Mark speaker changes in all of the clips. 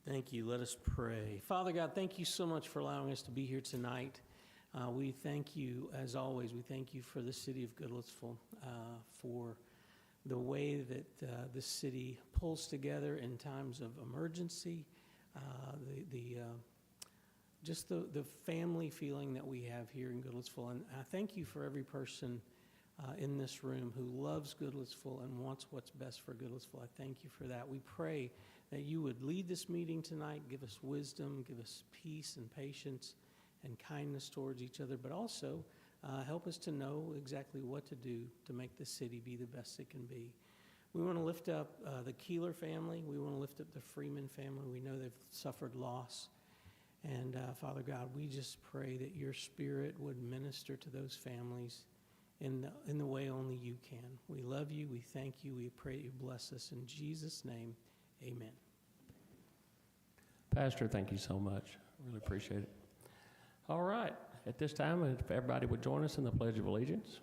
Speaker 1: Thank you. Let us pray. Father God, thank you so much for allowing us to be here tonight. We thank you, as always, we thank you for the city of Goodlettsville, for the way that this city pulls together in times of emergency, just the family feeling that we have here in Goodlettsville. And I thank you for every person in this room who loves Goodlettsville and wants what's best for Goodlettsville. I thank you for that. We pray that you would lead this meeting tonight, give us wisdom, give us peace and patience and kindness towards each other, but also help us to know exactly what to do to make the city be the best it can be. We want to lift up the Keeler family. We want to lift up the Freeman family. We know they've suffered loss. And Father God, we just pray that your spirit would minister to those families in the way only you can. We love you. We thank you. We pray that you bless us. In Jesus' name, amen.
Speaker 2: Pastor, thank you so much. Really appreciate it. All right. At this time, if everybody would join us in the Pledge of Allegiance.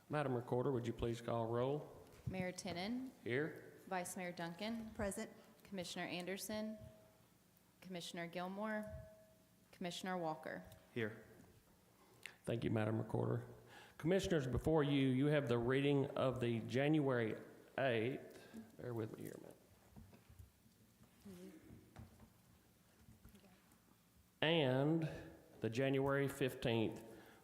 Speaker 2: Madam Recorder, would you please call roll?
Speaker 3: Mayor Tinnen.
Speaker 2: Here.
Speaker 3: Vice Mayor Duncan.
Speaker 4: Present.
Speaker 3: Commissioner Anderson. Commissioner Gilmore. Commissioner Walker.
Speaker 2: Here. Thank you, Madam Recorder. Commissioners, before you, you have the reading of the January 8th. Bear with me here a minute. And the January 15th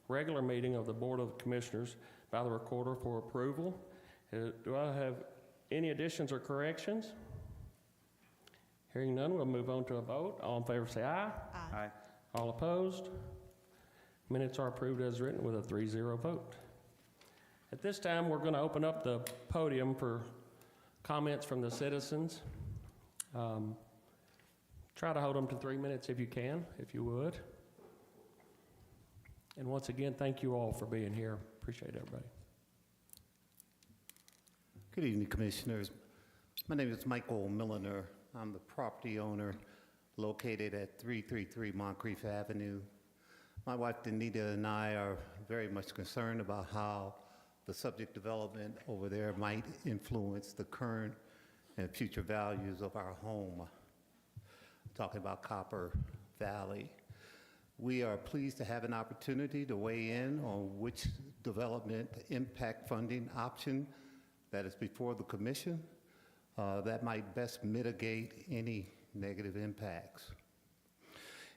Speaker 2: regular meeting of the Board of Commissioners by the Recorder for approval. Do I have any additions or corrections? Hearing none, we'll move on to a vote. All in favor say aye.
Speaker 4: Aye.
Speaker 2: All opposed? Minutes are approved as written with a 3-0 vote. At this time, we're going to open up the podium for comments from the citizens. Try to hold them to 3 minutes if you can, if you would. And once again, thank you all for being here. Appreciate everybody.
Speaker 5: Good evening, Commissioners. My name is Michael Milliner. I'm the property owner located at 333 Moncrief Avenue. My wife, Danita, and I are very much concerned about how the subject development over there might influence the current and future values of our home. I'm talking about Copper Valley. We are pleased to have an opportunity to weigh in on which development impact funding option that is before the Commission that might best mitigate any negative impacts.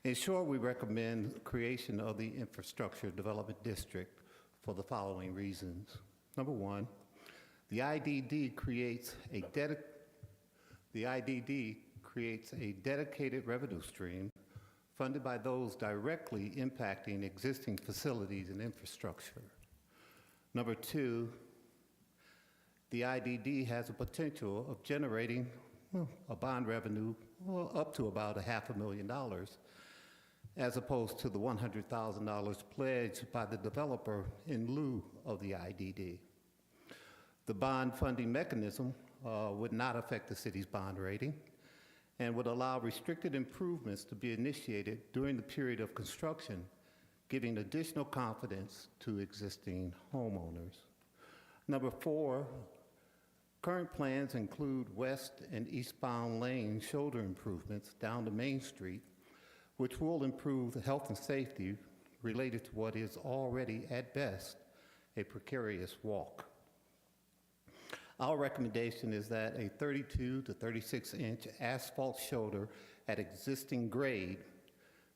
Speaker 5: In short, we recommend the creation of the Infrastructure Development District for the following reasons. Number one, the IDD creates a dedicated revenue stream funded by those directly impacting existing facilities and infrastructure. Number two, the IDD has a potential of generating a bond revenue up to about $500,000, as opposed to the $100,000 pledged by the developer in lieu of the IDD. The bond funding mechanism would not affect the city's bond rating and would allow restricted improvements to be initiated during the period of construction, giving additional confidence to existing homeowners. Number four, current plans include west and eastbound lane shoulder improvements down to Main Street, which will improve the health and safety related to what is already, at best, a precarious walk. Our recommendation is that a 32 to 36-inch asphalt shoulder at existing grade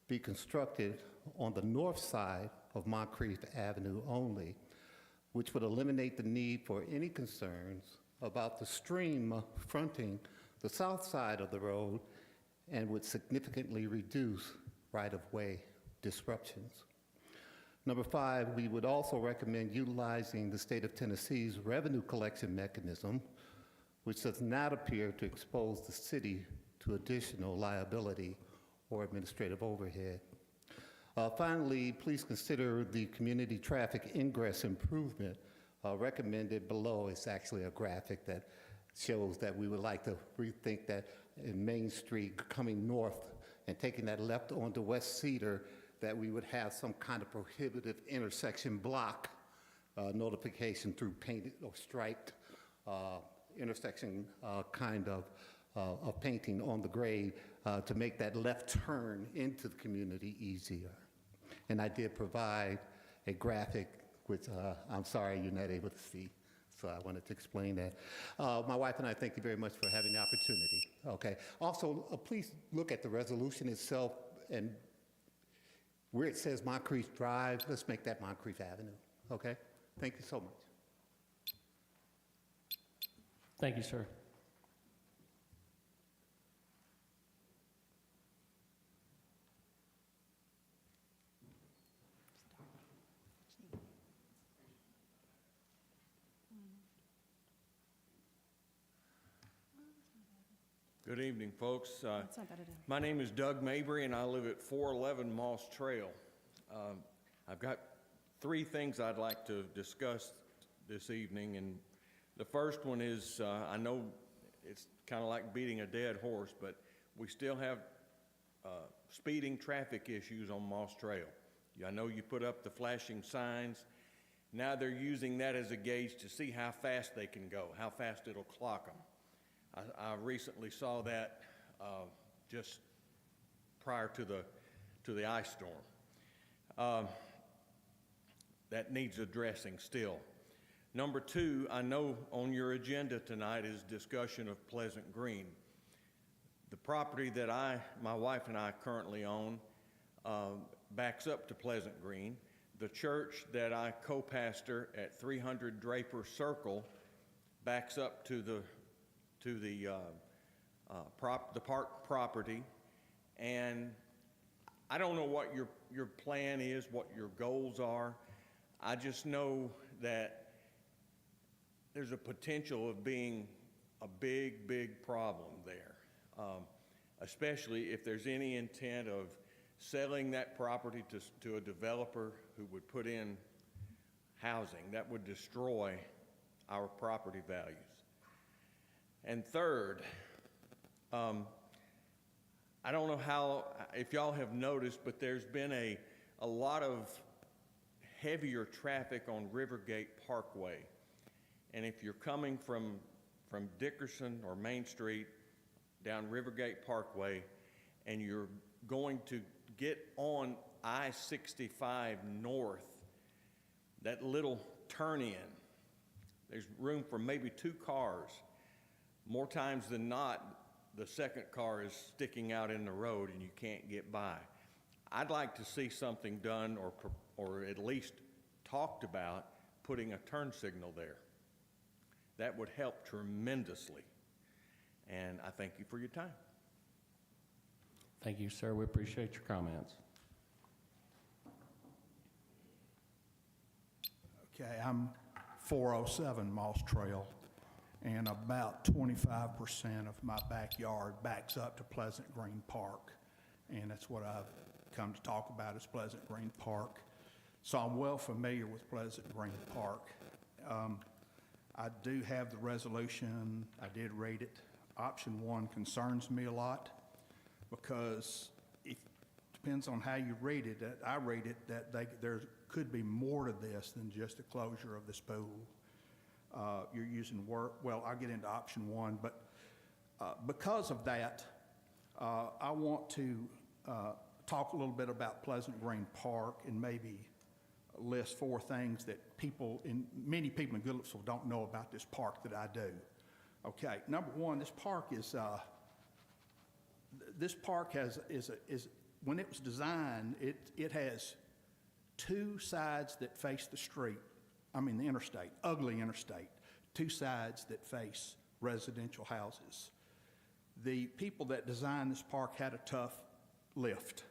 Speaker 5: be constructed on the north side of Moncrief Avenue only, which would eliminate the need for any concerns about the stream fronting the south side of the road and would significantly reduce right-of-way disruptions. Number five, we would also recommend utilizing the state of Tennessee's revenue collection mechanism, which does not appear to expose the city to additional liability or administrative overhead. Finally, please consider the community traffic ingress improvement recommended below. It's actually a graphic that shows that we would like to rethink that in Main Street coming north and taking that left onto West Cedar, that we would have some kind of prohibitive intersection block notification through painted or striped intersection kind of painting on the grade to make that left turn into the community easier. And I did provide a graphic, which I'm sorry you're not able to see, so I wanted to explain that. My wife and I thank you very much for having the opportunity. Okay. Also, please look at the resolution itself, and where it says Moncrief Drive, let's make that Moncrief Avenue. Okay? Thank you so much.
Speaker 2: Thank you, sir.
Speaker 4: Good evening, folks.
Speaker 6: That's not bad at all.
Speaker 4: My name is Doug Mabry, and I live at 411 Moss Trail. I've got 3 things I'd like to discuss this evening, and the first one is, I know it's kind of like beating a dead horse, but we still have speeding traffic issues on Moss Trail. I know you put up the flashing signs. Now they're using that as a gauge to see how fast they can go, how fast it'll clock them. I recently saw that just prior to the ice storm. That needs addressing still. Number 2, I know on your agenda tonight is discussion of Pleasant Green. The property that my wife and I currently own backs up to Pleasant Green. The church that I co-pastor at 300 Draper Circle backs up to the park property, and I don't know what your plan is, what your goals are. I just know that there's a potential of being a big problem there, especially if there's any intent of selling that property to a developer who would put in housing. That would destroy our property values. And third, I don't know if y'all have noticed, but there's been a lot of heavier traffic on Rivergate Parkway. And if you're coming from Dickerson or Main Street down Rivergate Parkway, and you're going to get on I-65 north, that little turn in, there's room for maybe 2 cars. More times than not, the second car is sticking out in the road and you can't get by. I'd like to see something done or at least talked about putting a turn signal there. That would help tremendously. And I thank you for your time.
Speaker 2: Thank you, sir. We appreciate your comments.
Speaker 7: Okay, I'm 407 Moss Trail, and about 25% of my backyard backs up to Pleasant Green Park, and that's what I've come to talk about is Pleasant Green Park. So I'm well familiar with Pleasant Green Park. I do have the resolution. I did read it. Option 1 concerns me a lot because it depends on how you read it. I read it that there could be more to this than just the closure of this pool. You're using well, I'll get into option 1, but because of that, I want to talk a little bit about Pleasant Green Park and maybe list 4 things that many people in Goodlettsville don't know about this park that I do. Okay, number 1, this park is when it was designed, it has 2 sides that face the street. I mean the interstate, ugly interstate, 2 sides that face residential houses. The people that designed this park had a tough lift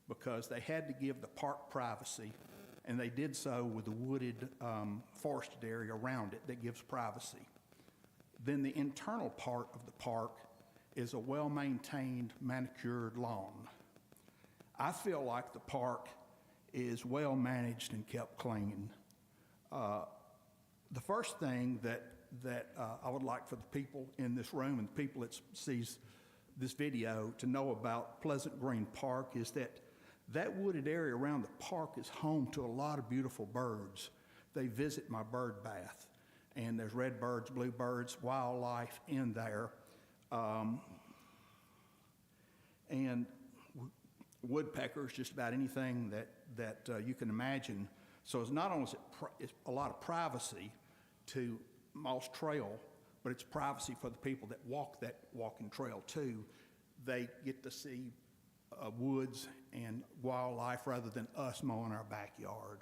Speaker 7: because they had to give the park privacy, and they did so with a wooded forested area around it that gives privacy. Then the internal part of the park is a well-maintained manicured lawn. I feel like the park is well-managed and kept clean. The first thing that I would like for the people in this room and the people that sees this video to know about Pleasant Green Park is that wooded area around the park is home to a lot of beautiful birds. They visit my bird bath, and there's redbirds, bluebirds, wildlife in there. And woodpeckers, just about anything that you can imagine. So it's not only it's a lot of privacy to Moss Trail, but it's privacy for the people that walk that walking trail too. They get to see woods and wildlife rather than us mowing our backyard.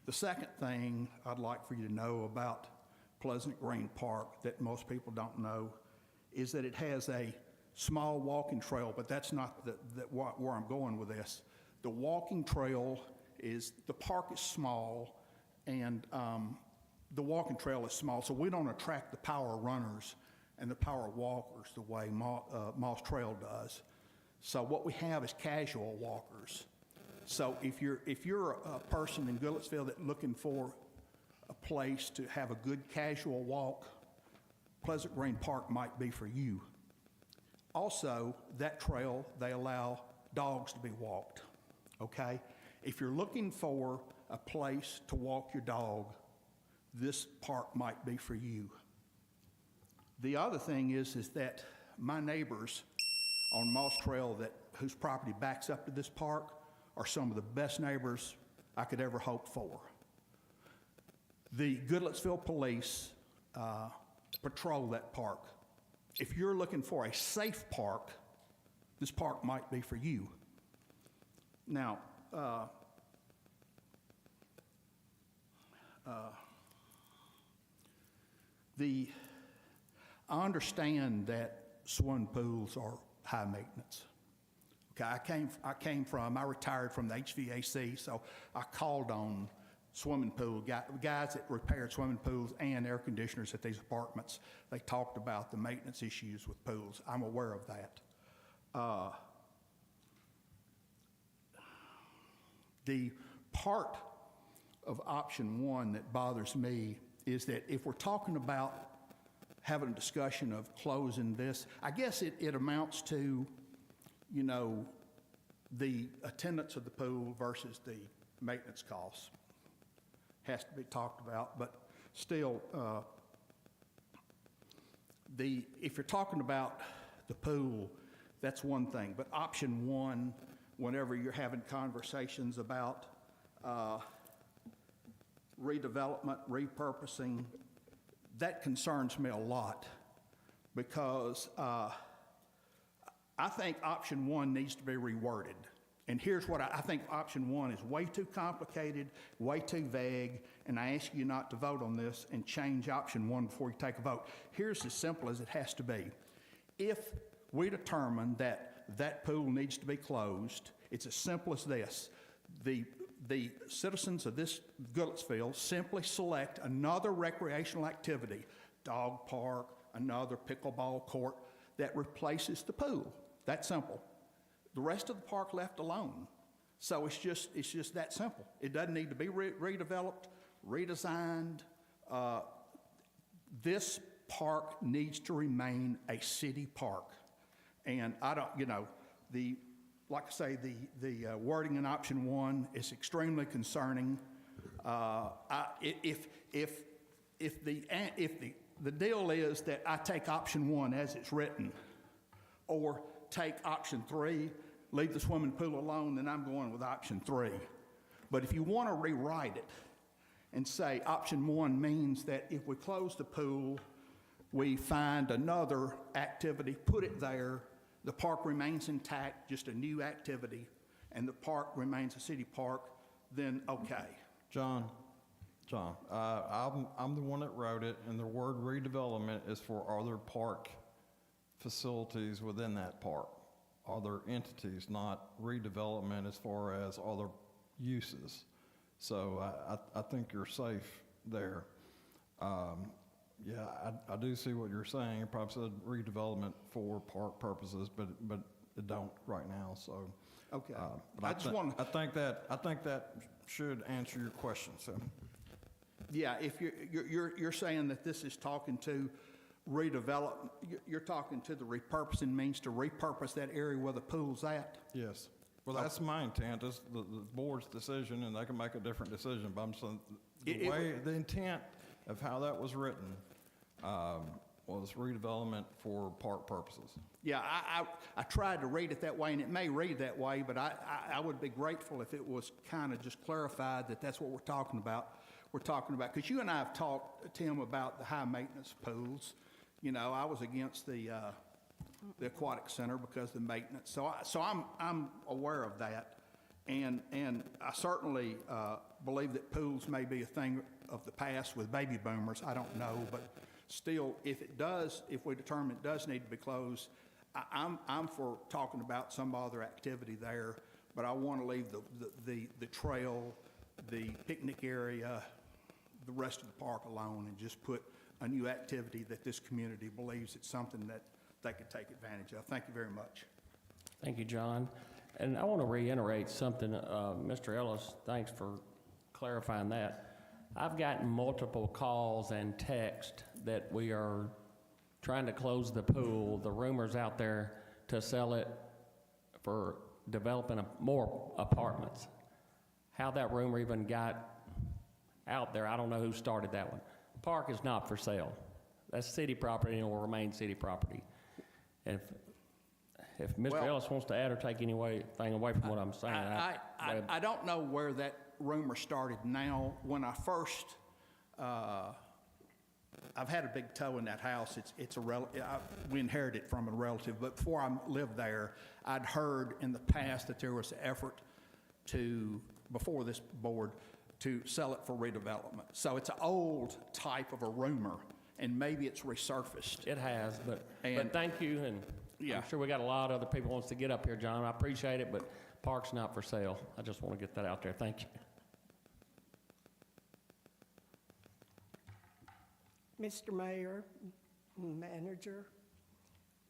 Speaker 7: The second thing I'd like for you to know about Pleasant Green Park that most people don't know is that it has a small walking trail, but that's not where I'm going with this. The walking trail the park is small, and the walking trail is small, so we don't attract the power runners and the power walkers the way Moss Trail does. So what we have is casual walkers. So if you're a person in Goodlettsville that's looking for a place to have a good casual walk, Pleasant Green Park might be for you. Also, that trail, they allow dogs to be walked, okay? If you're looking for a place to walk your dog, this park might be for you. The other thing is that my neighbors on Moss Trail whose property backs up to this park are some of the best neighbors I could ever hope for. The Goodlettsville police patrol that park. If you're looking for a safe park, this park might be for you. Now, I understand that swimming pools are high maintenance. Okay, I retired from the HVAC, so I called on swimming pool guys that repaired swimming pools and air conditioners at these apartments. They talked about the maintenance issues with pools. I'm aware of that. The part of option one that bothers me is that if we're talking about having a discussion of closing this, I guess it amounts to, you know, the attendance of the pool versus the maintenance costs. Has to be talked about, but still, if you're talking about the pool, that's one thing. But option one, whenever you're having conversations about redevelopment, repurposing, that concerns me a lot because I think option one needs to be reworded. And here's what I think option one is way too complicated, way too vague, and I ask you not to vote on this and change option one before you take a vote. Here's as simple as it has to be. If we determine that pool needs to be closed, it's as simple as this. The citizens of this Goodlettsville simply select another recreational activity, dog park, another pickleball court, that replaces the pool. That simple. The rest of the park left alone. So it's just that simple. It doesn't need to be redeveloped, redesigned. This park needs to remain a city park. And I don't, you know, like I say, the wording in option one is extremely concerning. If the deal is that I take option one as it's written, or take option three, leave the swimming pool alone, then I'm going with option three. But if you want to rewrite it and say option one means that if we close the pool, we find another activity, put it there, the park remains intact, just a new activity, and the park remains a city park, then okay.
Speaker 6: John, I'm the one that wrote it, and the word redevelopment is for other park facilities within that park, other entities, not redevelopment as far as other uses. So I think you're safe there. Yeah, I do see what you're saying. It probably said redevelopment for park purposes, but it don't right now, so.
Speaker 7: Okay.
Speaker 6: But
Speaker 7: I just want to,
Speaker 6: I think that should answer your question, so.
Speaker 7: yeah, if you're saying that this is talking to redevelop, you're talking to the repurposing means to repurpose that area where the pool's at?
Speaker 6: Yes. Well, that's my intent, is the board's decision, and they can make a different decision, but I'm saying, the intent of how that was written was redevelopment for park purposes.
Speaker 7: Yeah, I tried to read it that way, and it may read that way, but I would be grateful if it was kind of just clarified that that's what we're talking about. We're talking about, because you and I have talked, Tim, about the high-maintenance pools. You know, I was against the aquatic center because of the maintenance. So I'm aware of that, and I certainly believe that pools may be a thing of the past with baby boomers. I don't know, but still, if we determine it does need to be closed, I'm for talking about some other activity there, but I want to leave the trail, the picnic area, the rest of the park alone, and just put a new activity that this community believes it's something that they could take advantage of. Thank you very much.
Speaker 2: Thank you, John. And I want to reiterate something, Mr. Ellis, thanks for clarifying that. I've gotten multiple calls and texts that we are trying to close the pool. The rumors out there to sell it for developing more apartments. How that rumor even got out there, I don't know who started that one. The park is not for sale. That's city property and will remain city property. And if Mr.
Speaker 7: Well,
Speaker 2: Ellis wants to add or take anything away from what I'm saying,
Speaker 7: I don't know where that rumor started now. When I first, I've had a big toe in that house. We inherited it from a relative, but before I lived there, I'd heard in the past that there was an effort before this board, to sell it for redevelopment. So it's an old type of a rumor, and maybe it's resurfaced.
Speaker 2: it has, but
Speaker 7: And-
Speaker 2: thank you, and
Speaker 7: Yeah.
Speaker 2: I'm sure we got a lot of other people wants to get up here, John. I appreciate it, but park's not for sale. I just want to get that out there. Thank you.
Speaker 8: Mr. Mayor, Manager,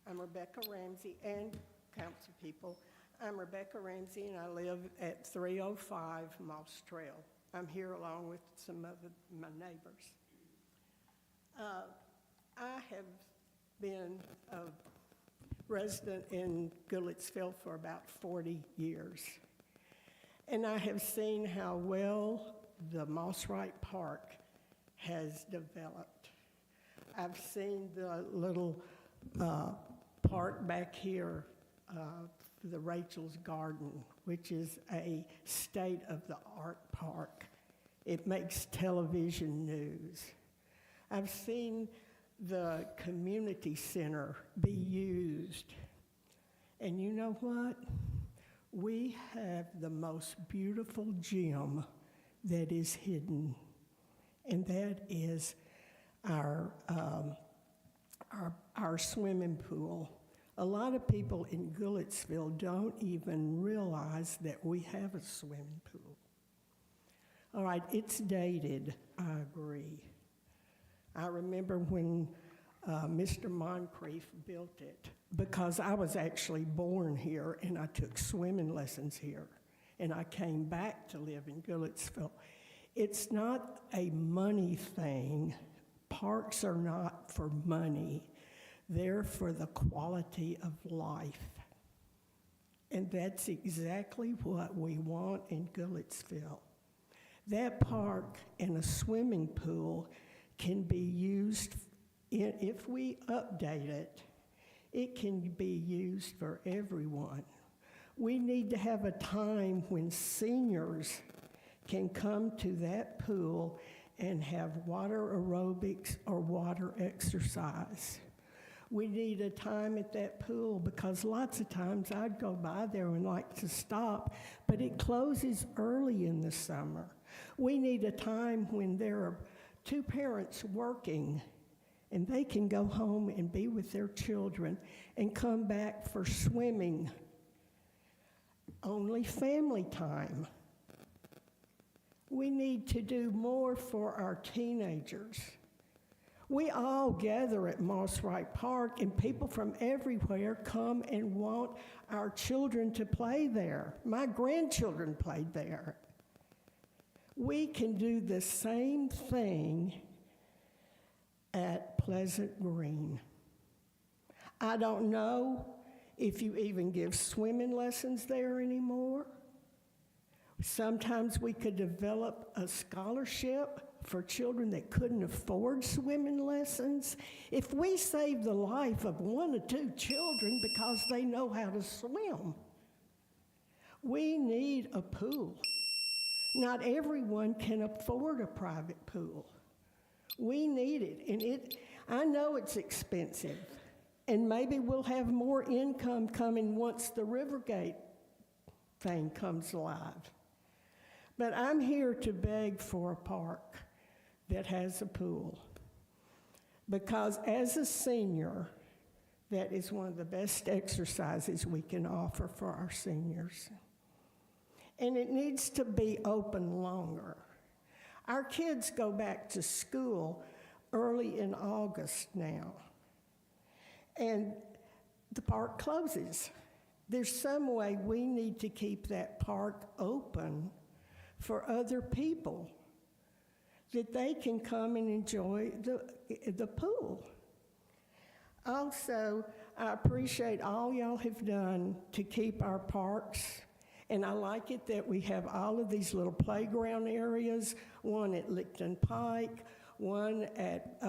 Speaker 8: I'm Rebecca Ramsey, and council people. I'm Rebecca Ramsey, and I live at 305 Moss Trail. I'm here along with some of my neighbors. I have been a resident in Goodlettsville for about 40 years, and I have seen how well the Moss Wright Park has developed. I've seen the little park back here, the Rachel's Garden, which is a state-of-the-art park. It makes television news. I've seen the community center be used. And you know what? We have the most beautiful gem that is hidden, and that is our swimming pool. A lot of people in Goodlettsville don't even realize that we have a swimming pool. All right, it's dated, I agree. I remember when Mr. Moncrief built it, because I was actually born here and I took swimming lessons here, and I came back to live in Goodlettsville. It's not a money thing. Parks are not for money. They're for the quality of life. And that's exactly what we want in Goodlettsville. That park and a swimming pool can be used, if we update it, it can be used for everyone. We need to have a time when seniors can come to that pool and have water aerobics or water exercise. We need a time at that pool, because lots of times I'd go by there and like to stop, but it closes early in the summer. We need a time when there are two parents working and they can go home and be with their children and come back for swimming. Only family time. We need to do more for our teenagers. We all gather at Moss Wright Park, and people from everywhere come and want our children to play there. My grandchildren played there. We can do the same thing at Pleasant Green. I don't know if you even give swimming lessons there anymore. Sometimes we could develop a scholarship for children that couldn't afford swimming lessons. If we save the life of 1 or 2 children because they know how to swim, we need a pool. Not everyone can afford a private pool. We need it, and I know it's expensive, and maybe we'll have more income coming once the Rivergate thing comes alive. But I'm here to beg for a park that has a pool, because as a senior, that is one of the best exercises we can offer for our seniors. And it needs to be open longer. Our kids go back to school early in August now, and the park closes. There's some way we need to keep that park open for other people, that they can come and enjoy the pool. Also, I appreciate all y'all have done to keep our parks, and I like it that we have all of these little playground areas, one at Licton Pike, one at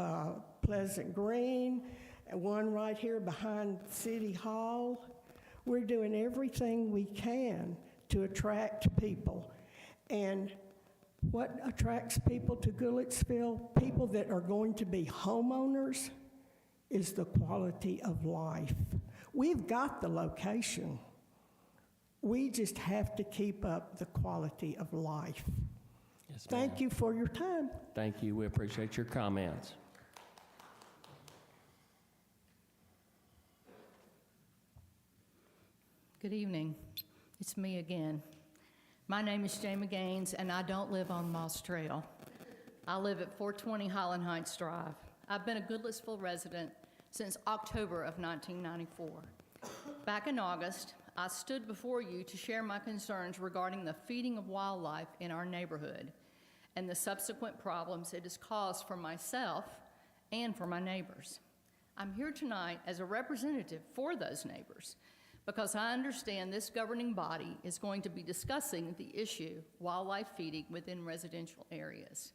Speaker 8: Pleasant Green, and one right here behind City Hall. We're doing everything we can to attract people. And what attracts people to Goodlettsville, people that are going to be homeowners, is the quality of life. We've got the location. We just have to keep up the quality of life.
Speaker 2: Yes,
Speaker 8: Thank you for your time.
Speaker 2: Thank you. We appreciate your comments.
Speaker 9: Good evening. It's me again. My name is Jamie Gaines, and I don't live on Moss Trail. I live at 420 Highland Heights Drive. I've been a Goodlettsville resident since October of 1994. Back in August, I stood before you to share my concerns regarding the feeding of wildlife in our neighborhood and the subsequent problems it has caused for myself and for my neighbors. I'm here tonight as a representative for those neighbors, because I understand this governing body is going to be discussing the issue wildlife feeding within residential areas.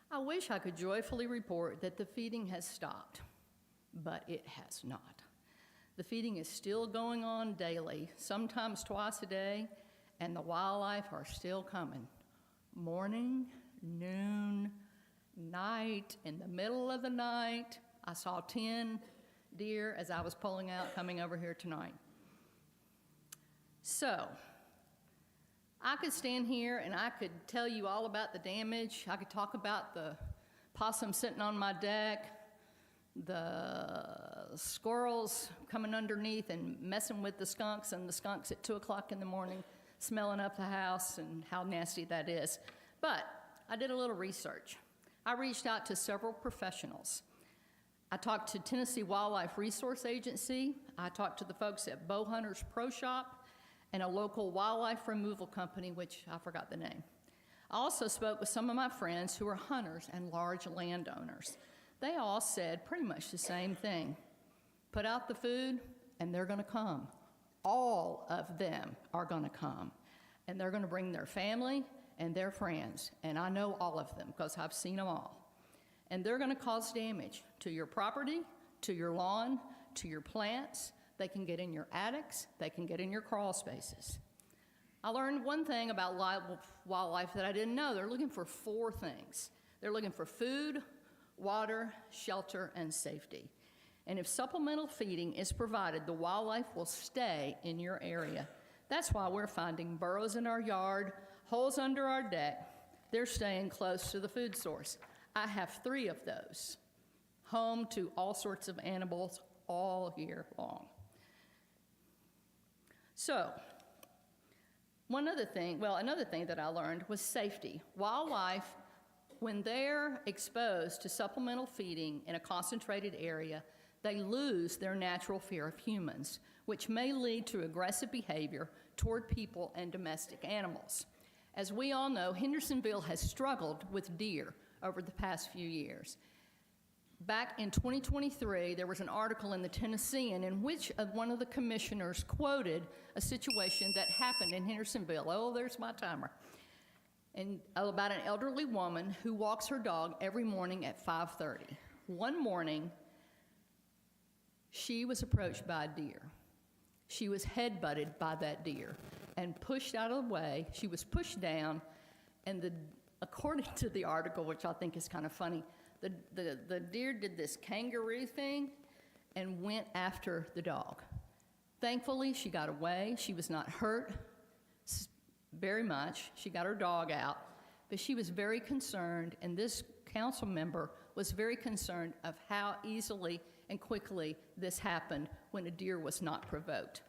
Speaker 9: I wish I could joyfully report that the feeding has stopped, but it has not. The feeding is still going on daily, sometimes twice a day, and the wildlife are still coming. Morning, noon, night, in the middle of the night. I saw 10 deer as I was pulling out coming over here tonight. So, I could stand here and I could tell you all about the damage. I could talk about the possum sitting on my deck, the squirrels coming underneath and messing with the skunks, and the skunks at 2 o'clock in the morning smelling up the house, and how nasty that is. But I did a little research. I reached out to several professionals. I talked to Tennessee Wildlife Resource Agency. I talked to the folks at Bow Hunters Pro Shop and a local wildlife removal company, which I forgot the name. I also spoke with some of my friends who are hunters and large landowners. They all said pretty much the same thing. Put out the food, and they're gonna come. All of them are gonna come. And they're gonna bring their family and their friends. And I know all of them, because I've seen them all. And they're gonna cause damage to your property, to your lawn, to your plants. They can get in your attics. They can get in your crawl spaces. I learned one thing about wildlife that I didn't know. They're looking for 4 things. They're looking for food, water, shelter, and safety. And if supplemental feeding is provided, the wildlife will stay in your area. That's why we're finding burrows in our yard, holes under our deck. They're staying close to the food source. I have 3 of those, home to all sorts of animals all year long. So, another thing that I learned was safety. Wildlife When they're exposed to supplemental feeding in a concentrated area, they lose their natural fear of humans, which may lead to aggressive behavior toward people and domestic animals. As we all know, Hendersonville has struggled with deer over the past few years. Back in 2023, there was an article in the Tennessean in which one of the commissioners quoted a situation that happened in Hendersonville. Oh, there's my timer. And about an elderly woman who walks her dog every morning at 5:30. One morning, she was approached by a deer. She was head-butted by that deer and pushed out of the way. She was pushed down, and according to the article, which I think is kind of funny, the deer did this kangaroo thing and went after the dog. Thankfully, she got away. She was not hurt very much. She got her dog out, but she was very concerned, and this council member was very concerned of how easily and quickly this happened when a deer was not provoked.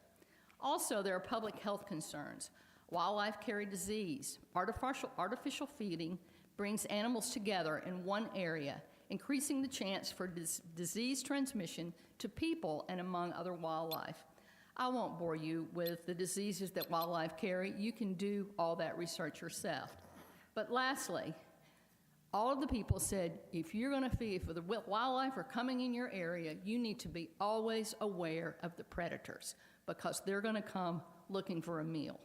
Speaker 9: Also, there are public health concerns. Wildlife carry disease. Artificial feeding brings animals together in one area, increasing the chance for disease transmission to people and among other wildlife. I won't bore you with the diseases that wildlife carry. You can do all that research yourself. But lastly, all of the people said, if you're going to feed, if the wildlife are coming in your area, you need to be always aware of the predators because they're going to come looking for a meal.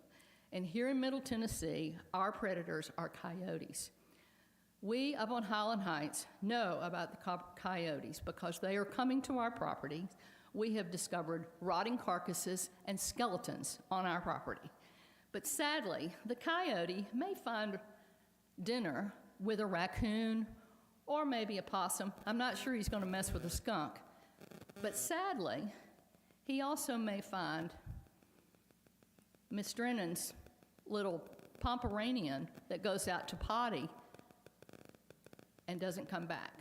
Speaker 9: And here in Middle Tennessee, our predators are coyotes. We up on Highland Heights know about the coyotes because they are coming to our property. We have discovered rotting carcasses and skeletons on our property. But sadly, the coyote may find dinner with a raccoon or maybe a possum. I'm not sure he's going to mess with a skunk. But sadly, he also may find Miss Drennan's little Pomeranian that goes out to potty and doesn't come back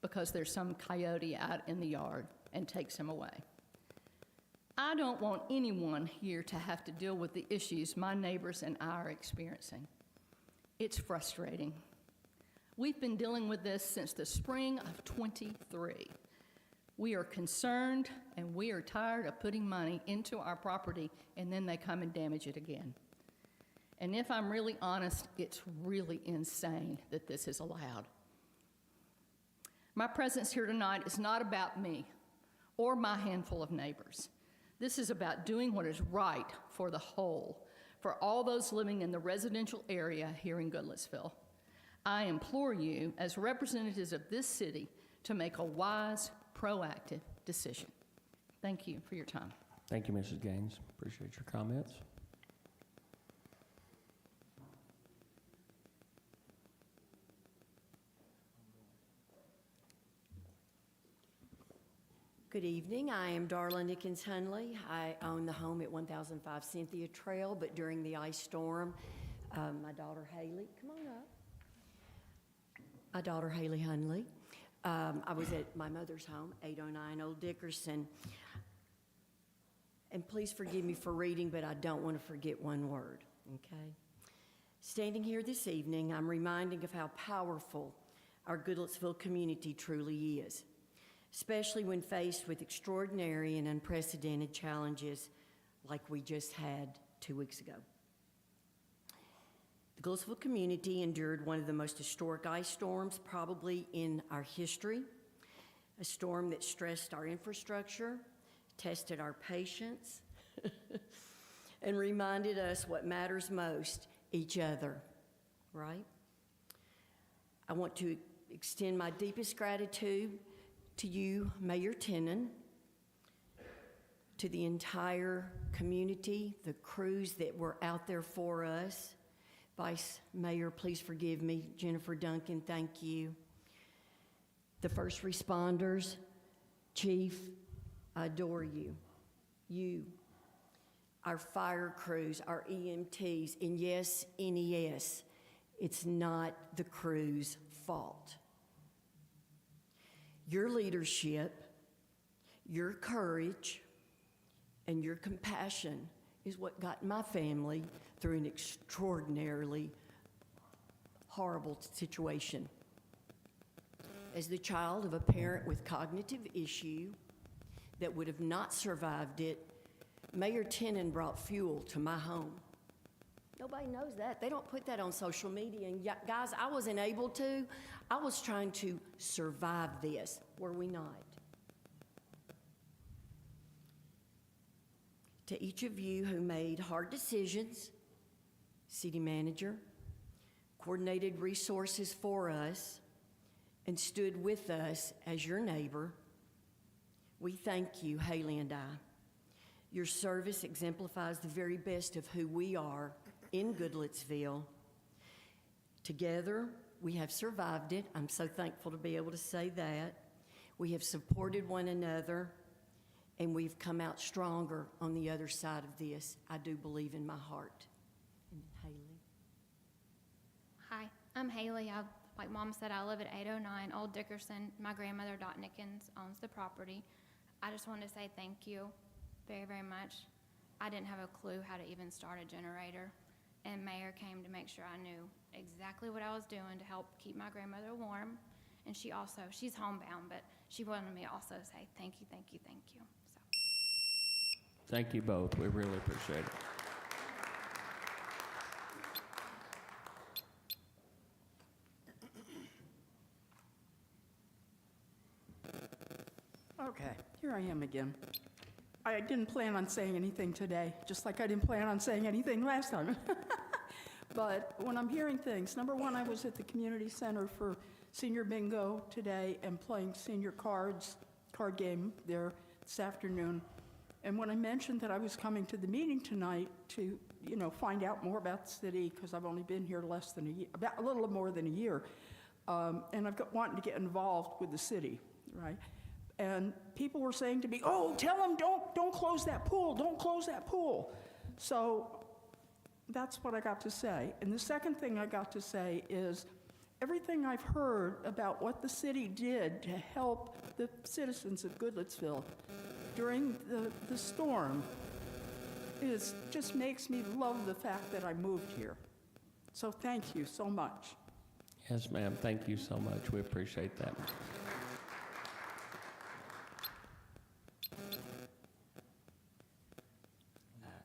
Speaker 9: because there's some coyote out in the yard and takes him away. I don't want anyone here to have to deal with the issues my neighbors and I are experiencing. It's frustrating. We've been dealing with this since the spring of '23. We are concerned and we are tired of putting money into our property and then they come and damage it again. And if I'm really honest, it's really insane that this is allowed. My presence here tonight is not about me or my handful of neighbors. This is about doing what is right for the whole, for all those living in the residential area here in Goodlettsville. I implore you, as representatives of this city, to make a wise, proactive decision. Thank you for your time.
Speaker 2: Thank you, Mrs. Gaines. Appreciate your comments.
Speaker 10: Good evening. I am Darla Nickens Hunley. I own the home at 1005 Cynthia Trail, but during the ice storm, my daughter Haley, come on up. My daughter Haley Hunley. I was at my mother's home, 809 Old Dickerson. And please forgive me for reading, but I don't want to forget one word, okay? Standing here this evening, I'm reminding of how powerful our Goodlettsville community truly is, especially when faced with extraordinary and unprecedented challenges like we just had 2 weeks ago. The Goodlettsville community endured one of the most historic ice storms probably in our history, a storm that stressed our infrastructure, tested our patience, and reminded us what matters most, each other, right? I want to extend my deepest gratitude to you, Mayor Tennant, to the entire community, the crews that were out there for us. Vice Mayor, please forgive me. Jennifer Duncan, thank you. The first responders, Chief, I adore you. You, our fire crews, our EMTs, and yes, NES, it's not the crew's fault. Your leadership, your courage, and your compassion is what got my family through an extraordinarily horrible situation. As the child of a parent with cognitive issue that would have not survived it, Mayor Tenen brought fuel to my home. Nobody knows that. They don't put that on social media. And guys, I wasn't able to. I was trying to survive this, were we not? To each of you who made hard decisions, city manager, coordinated resources for us, and stood with us as your neighbor, we thank you, Haley and I. Your service exemplifies the very best of who we are in Goodlettsville. Together, we have survived it. I'm so thankful to be able to say that. We have supported one another, and we've come out stronger on the other side of this. I do believe in my heart. And Haley.
Speaker 11: Hi, I'm Haley. Like Mom said, I live at 809 Old Dickerson. My grandmother, Dot Nickens, owns the property. I just wanted to say thank you very, very much. I didn't have a clue how to even start a generator, and Mayor came to make sure I knew exactly what I was doing to help keep my grandmother warm. And she's homebound, but she wanted me to also say thank you, thank you, thank you. So.
Speaker 2: Thank you both. We really appreciate it.
Speaker 12: Okay, here I am again. I didn't plan on saying anything today, just like I didn't plan on saying anything last time. But when I'm hearing things, number one, I was at the community center for senior bingo today and playing senior card game there this afternoon. And when I mentioned that I was coming to the meeting tonight to, find out more about the city, because I've only been here less than a year, about a little more than a year, and I've got wanting to get involved with the city, right? And people were saying to me, "Oh, tell them don't close that pool, don't close that pool." So that's what I got to say. And the second thing I got to say is everything I've heard about what the city did to help the citizens of Goodlettsville during the storm just makes me love the fact that I moved here. So thank you so much.
Speaker 2: Yes, ma'am. Thank you so much. We appreciate that.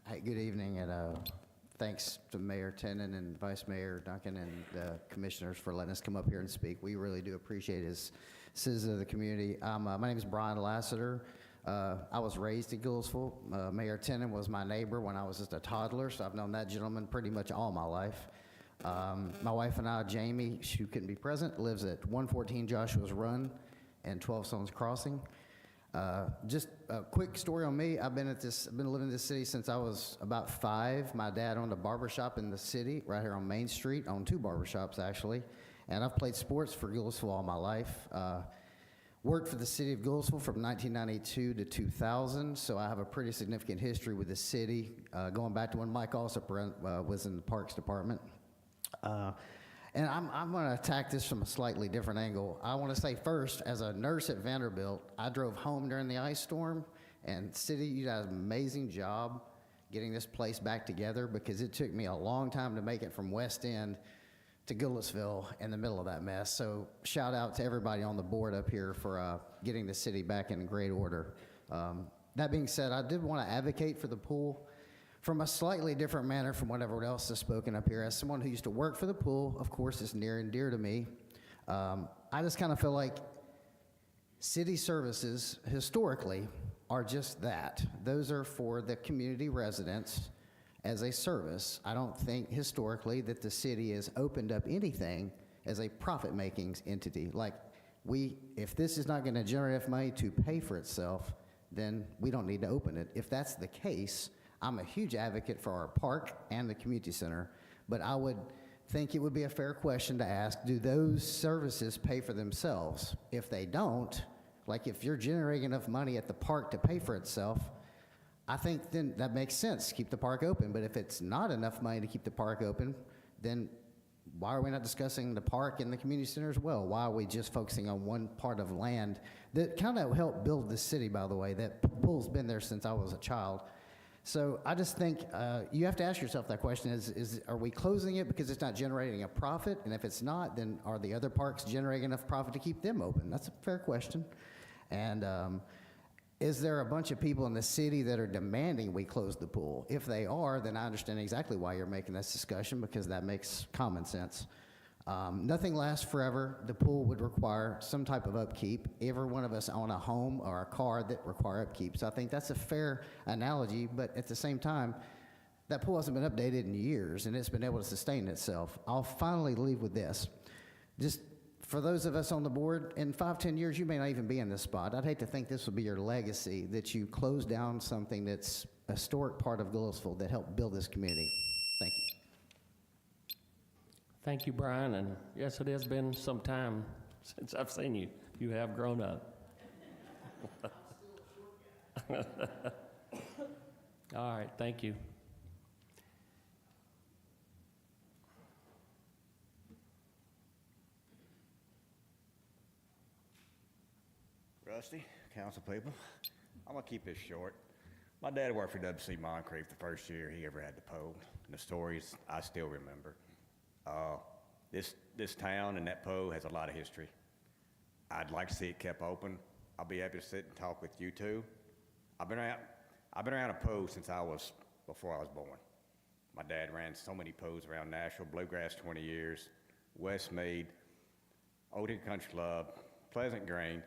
Speaker 13: Hi, good evening, and thanks to Mayor Tenen and Vice Mayor Duncan and the commissioners for letting us come up here and speak. We really do appreciate it as citizens of the community. My name is Brian Lassiter. I was raised in Goodlettsville. Mayor Tenen was my neighbor when I was just a toddler, so I've known that gentleman pretty much all my life. My wife and I, Jamie, who couldn't be present, lives at 114 Joshua's Run and 12 Stones Crossing. Just a quick story on me. I've been living in this city since I was about 5. My dad owned a barbershop in the city, right here on Main Street, owned 2 barbershops actually. And I've played sports for Goodlettsville all my life. Worked for the city of Goodlettsville from 1992 to 2000, so I have a pretty significant history with the city, going back to when Mike Alsop was in the Parks Department. And I'm going to attack this from a slightly different angle. I want to say first, as a nurse at Vanderbilt, I drove home during the ice storm, and city, you did an amazing job getting this place back together, because it took me a long time to make it from West End to Goodlettsville in the middle of that mess. So shout out to everybody on the board up here for getting the city back in great order. That being said, I did want to advocate for the pool from a slightly different manner from what everyone else has spoken up here. As someone who used to work for the pool, of course, it's near and dear to me. I just kind of feel like city services, historically, are just that. Those are for the community residents as a service. I don't think historically that the city has opened up anything as a profit-making entity. Like, if this is not going to generate enough money to pay for itself, then we don't need to open it. If that's the case, I'm a huge advocate for our park and the community center, but I would think it would be a fair question to ask, do those services pay for themselves? If they don't, like if you're generating enough money at the park to pay for itself, I think then that makes sense, keep the park open. But if it's not enough money to keep the park open, then why are we not discussing the park and the community center as well? Why are we just focusing on one part of land that kind of helped build this city, by the way? That pool's been there since I was a child. So I just think you have to ask yourself that question, are we closing it because it's not generating a profit? And if it's not, then are the other parks generating enough profit to keep them open? That's a fair question. And is there a bunch of people in the city that are demanding we close the pool? If they are, then I understand exactly why you're making this discussion, because that makes common sense. Nothing lasts forever. The pool would require some type of upkeep. Every one of us own a home or a car that require upkeep. So I think that's a fair analogy, but at the same time, that pool hasn't been updated in years, and it's been able to sustain itself. I'll finally leave with this. Just for those of us on the board, in 5-10 years, you may not even be in this spot. I'd hate to think this will be your legacy, that you close down something that's a historic part of Goodlettsville that helped build this community. Thank you.
Speaker 2: Thank you, Brian, and yes, it has been some time since I've seen you. You have grown up. All right, thank you.
Speaker 4: Rusty, council people, I'm gonna keep this short. My dad worked for WC Moncrief the first year he ever had the pole, and the stories I still remember. This town and that pole has a lot of history. I'd like to see it kept open. I'll be happy to sit and talk with you two. I've been around a pole since before I was born. My dad ran so many poles around Nashville, Bluegrass 20 years, Westmead, Old Hill Country Club, Pleasant Green,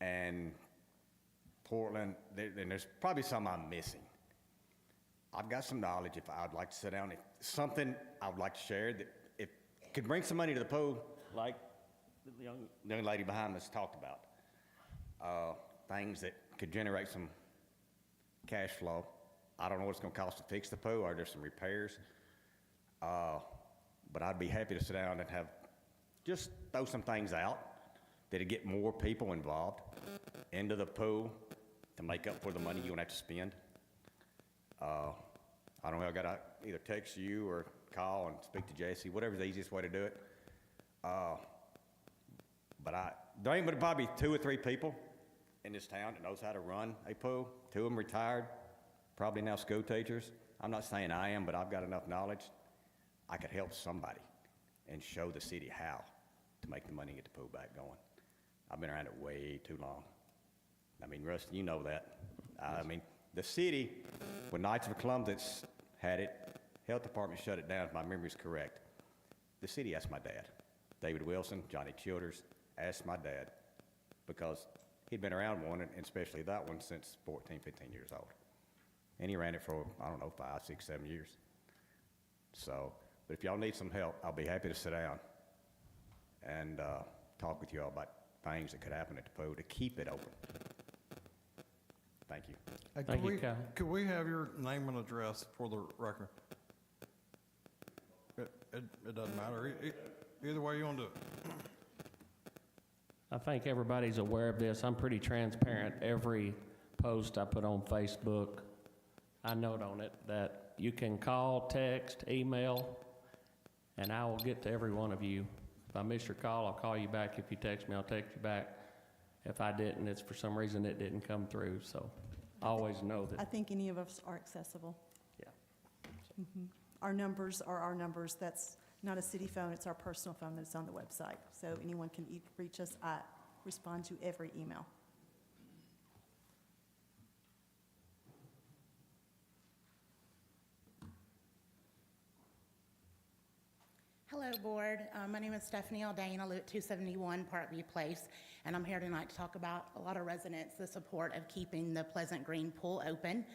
Speaker 4: and Portland. And there's probably some I'm missing. I've got some knowledge if I'd like to sit down. If something I would like to share that if could bring some money to the pool, like the young lady behind us talked about. Things that could generate some cash flow. I don't know what it's gonna cost to fix the pool, or there's some repairs. But I'd be happy to sit down and just throw some things out that'd get more people involved into the pool to make up for the money you don't have to spend. I don't know, I gotta either text you or call and speak to Jesse, whatever's the easiest way to do it. But there ain't but probably 2 or 3 people in this town that knows how to run a pool. 2 of them retired, probably now school teachers. I'm not saying I am, but I've got enough knowledge. I could help somebody and show the city how to make the money and get the pool back going. I've been around it way too long. I mean, Rusty, you know that. I mean, the city, when Knights of Columbus had it, health department shut it down, if my memory's correct. The city asked my dad, David Wilson, Johnny Childers, asked my dad, because he'd been around one, and especially that one, since 14, 15 years old. And he ran it for, I don't know, 5, 6, 7 years. So, but if y'all need some help, I'll be happy to sit down and talk with you all about things that could happen at the pool to keep it open. Thank you.
Speaker 6: Hey,
Speaker 2: Thank you, Kyle.
Speaker 6: Could we have your name and address for the record? It doesn't matter. Either way you want to do it.
Speaker 2: I think everybody's aware of this. I'm pretty transparent. Every post I put on Facebook, I note on it that you can call, text, email, and I will get to every one of you. If I miss your call, I'll call you back. If you text me, I'll text you back. If I didn't, it's for some reason it didn't come through. So I always know
Speaker 14: I
Speaker 2: that.
Speaker 14: think any of us are accessible.
Speaker 2: Yeah.
Speaker 14: Our numbers are our numbers. That's not a city phone, it's our personal phone that's on the website. So anyone can reach us. I respond to every email.
Speaker 15: Hello, Board. My name is Stephanie Aldane. I live at 271 Parkview Place, and I'm here tonight to talk about a lot of residents, the support of keeping the Pleasant Green pool open.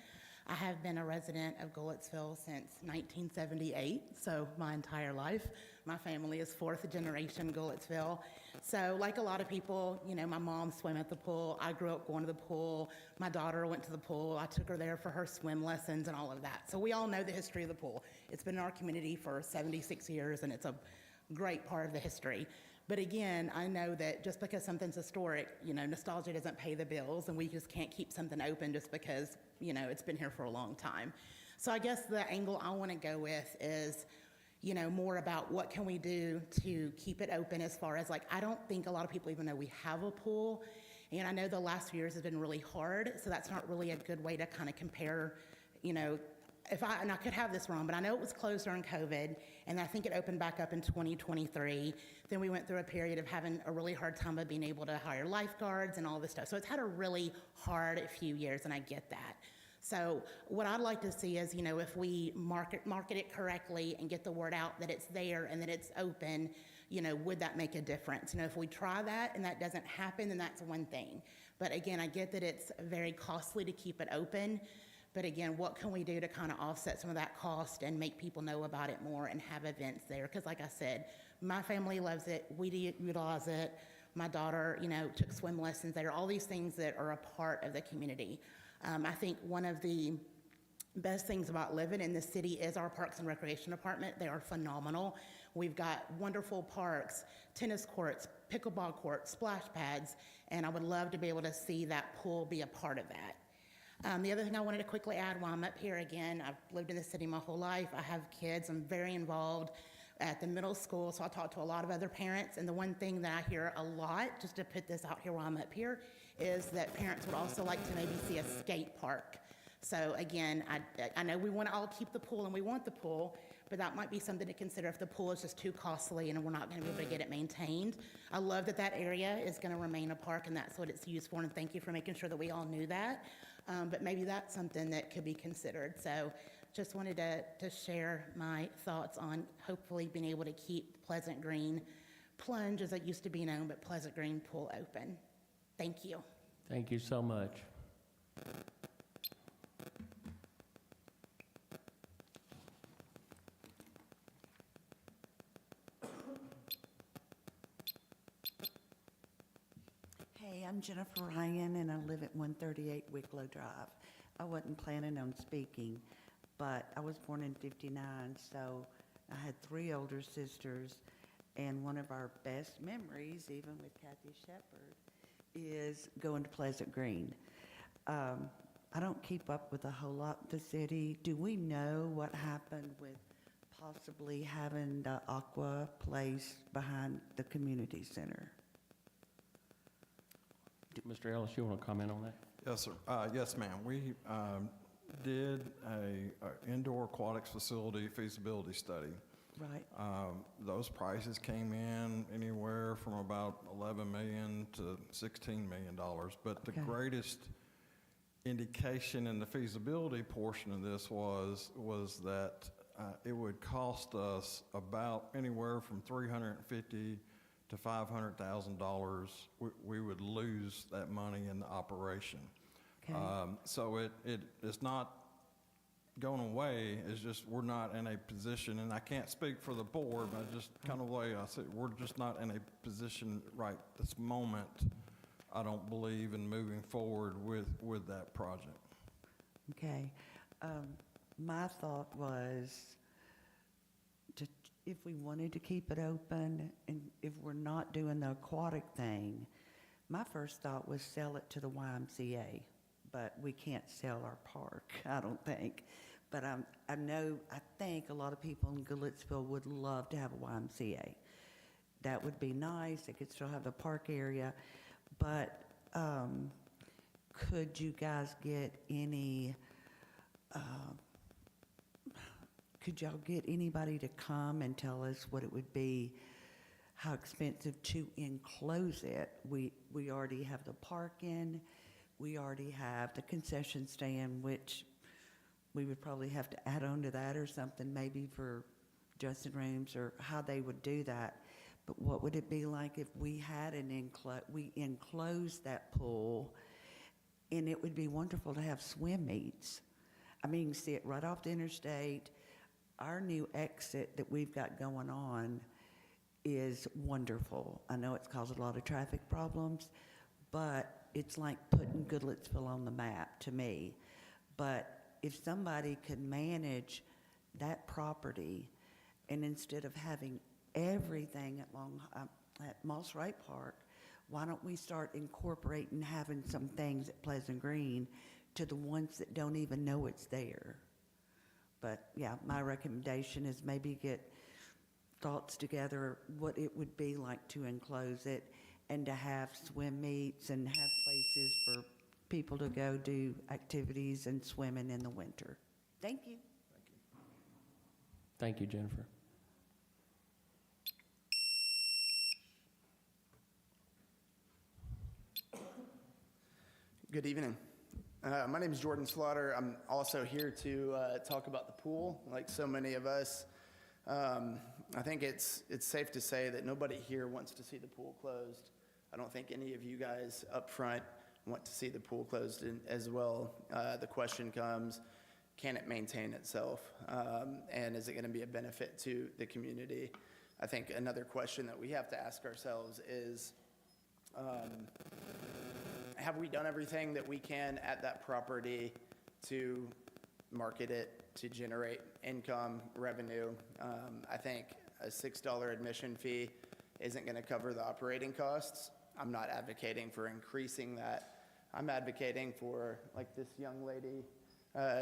Speaker 15: I have been a resident of Goodlettsville since 1978, so my entire life. My family is 4th generation Goodlettsville. So like a lot of people, you know, my mom swam at the pool. I grew up going to the pool. My daughter went to the pool. I took her there for her swim lessons and all of that. So we all know the history of the pool. It's been in our community for 76 years, and it's a great part of the history. But again, I know that just because something's historic, you know, nostalgia doesn't pay the bills, and we just can't keep something open just because, you know, it's been here for a long time. So I guess the angle I want to go with is, you know, more about what can we do to keep it open, as far as, like, I don't think a lot of people even know we have a pool. And I know the last few years has been really hard, so that's not really a good way to kind of compare you know, and I could have this wrong, but I know it was closed during COVID, and I think it opened back up in 2023. Then we went through a period of having a really hard time of being able to hire lifeguards and all this stuff. So it's had a really hard few years, and I get that. So what I'd like to see is, you know, if we market it correctly and get the word out that it's there and that it's open, you know, would that make a difference? You know, if we try that and that doesn't happen, then that's one thing. But again, I get that it's very costly to keep it open. But again, what can we do to kind of offset some of that cost and make people know about it more and have events there? Because like I said, my family loves it. We utilize it. My daughter, you know, took swim lessons there. All these things that are a part of the community. I think one of the best things about living in the city is our Parks and Recreation Department. They are phenomenal. We've got wonderful parks, tennis courts, pickleball courts, splash pads, and I would love to be able to see that pool be a part of that. The other thing I wanted to quickly add while I'm up here again, I've lived in the city my whole life. I have kids. I'm very involved at the middle school, so I talk to a lot of other parents. And the one thing that I hear a lot, just to put this out here while I'm up here, is that parents would also like to maybe see a skate park. So again, I know we want to all keep the pool and we want the pool, but that might be something to consider if the pool is just too costly and we're not going to be able to get it maintained. I love that that area is going to remain a park and that's what it's used for, and thank you for making sure that we all knew that. But maybe that's something that could be considered. So just wanted to share my thoughts on hopefully being able to keep Pleasant Green Plunge, as it used to be known, but Pleasant Green Pool open. Thank you.
Speaker 2: Thank you so much.
Speaker 16: Hey, I'm Jennifer Ryan, and I live at 138 Wicklow Drive. I wasn't planning on speaking, but I was born in '59, so I had 3 older sisters, and one of our best memories, even with Kathy Shepard, is going to Pleasant Green. I don't keep up with a whole lot with the city. Do we know what happened with possibly having the Aqua place behind the community center?
Speaker 2: Mr. Ellis, you want to comment on that?
Speaker 6: Yes, sir. Yes, ma'am. We did a indoor aquatics facility feasibility study.
Speaker 16: Right.
Speaker 6: Those prices came in anywhere from about $11 million to $16 million. But the greatest indication in the feasibility portion of this was that it would cost us about anywhere from $350,000 to $500,000. We would lose that money in the operation.
Speaker 16: Okay.
Speaker 6: So it's not going away. It's just we're not in a position, and I can't speak for the board, but just kind of the way I say it, we're just not in a position right this moment, I don't believe, in moving forward with that project.
Speaker 16: Okay. My thought was, if we wanted to keep it open, and if we're not doing the aquatic thing, my first thought was sell it to the YMCA, but we can't sell our park, I don't think. But I think a lot of people in Goodlettsville would love to have a YMCA. That would be nice. They could still have the park area. But could you guys get any, could y'all get anybody to come and tell us what it would be, how expensive to enclose it? We already have the park in. We already have the concession stand, which we would probably have to add on to that or something, maybe for dressing rooms or how they would do that. But what would it be like if we had we enclosed that pool, and it would be wonderful to have swim meets. I mean, you can see it right off the interstate. Our new exit that we've got going on is wonderful. I know it's caused a lot of traffic problems, but it's like putting Goodlettsville on the map to me. But if somebody could manage that property, and instead of having everything at Moss Wright Park, why don't we start incorporating having some things at Pleasant Green to the ones that don't even know it's there? But yeah, my recommendation is maybe get thoughts together what it would be like to enclose it and to have swim meets and have places for people to go do activities and swimming in the winter.
Speaker 10: Thank you.
Speaker 2: Thank you, Jennifer.
Speaker 17: Good evening. My name is Jordan Slaughter. I'm also here to talk about the pool. Like so many of us, I think it's safe to say that nobody here wants to see the pool closed. I don't think any of you guys up front want to see the pool closed as well. The question comes, can it maintain itself? And is it going to be a benefit to the community? I think another question that we have to ask ourselves is, have we done everything that we can at that property to market it, to generate income, revenue? I think a $6 admission fee isn't going to cover the operating costs. I'm not advocating for increasing that. I'm advocating for, like this young lady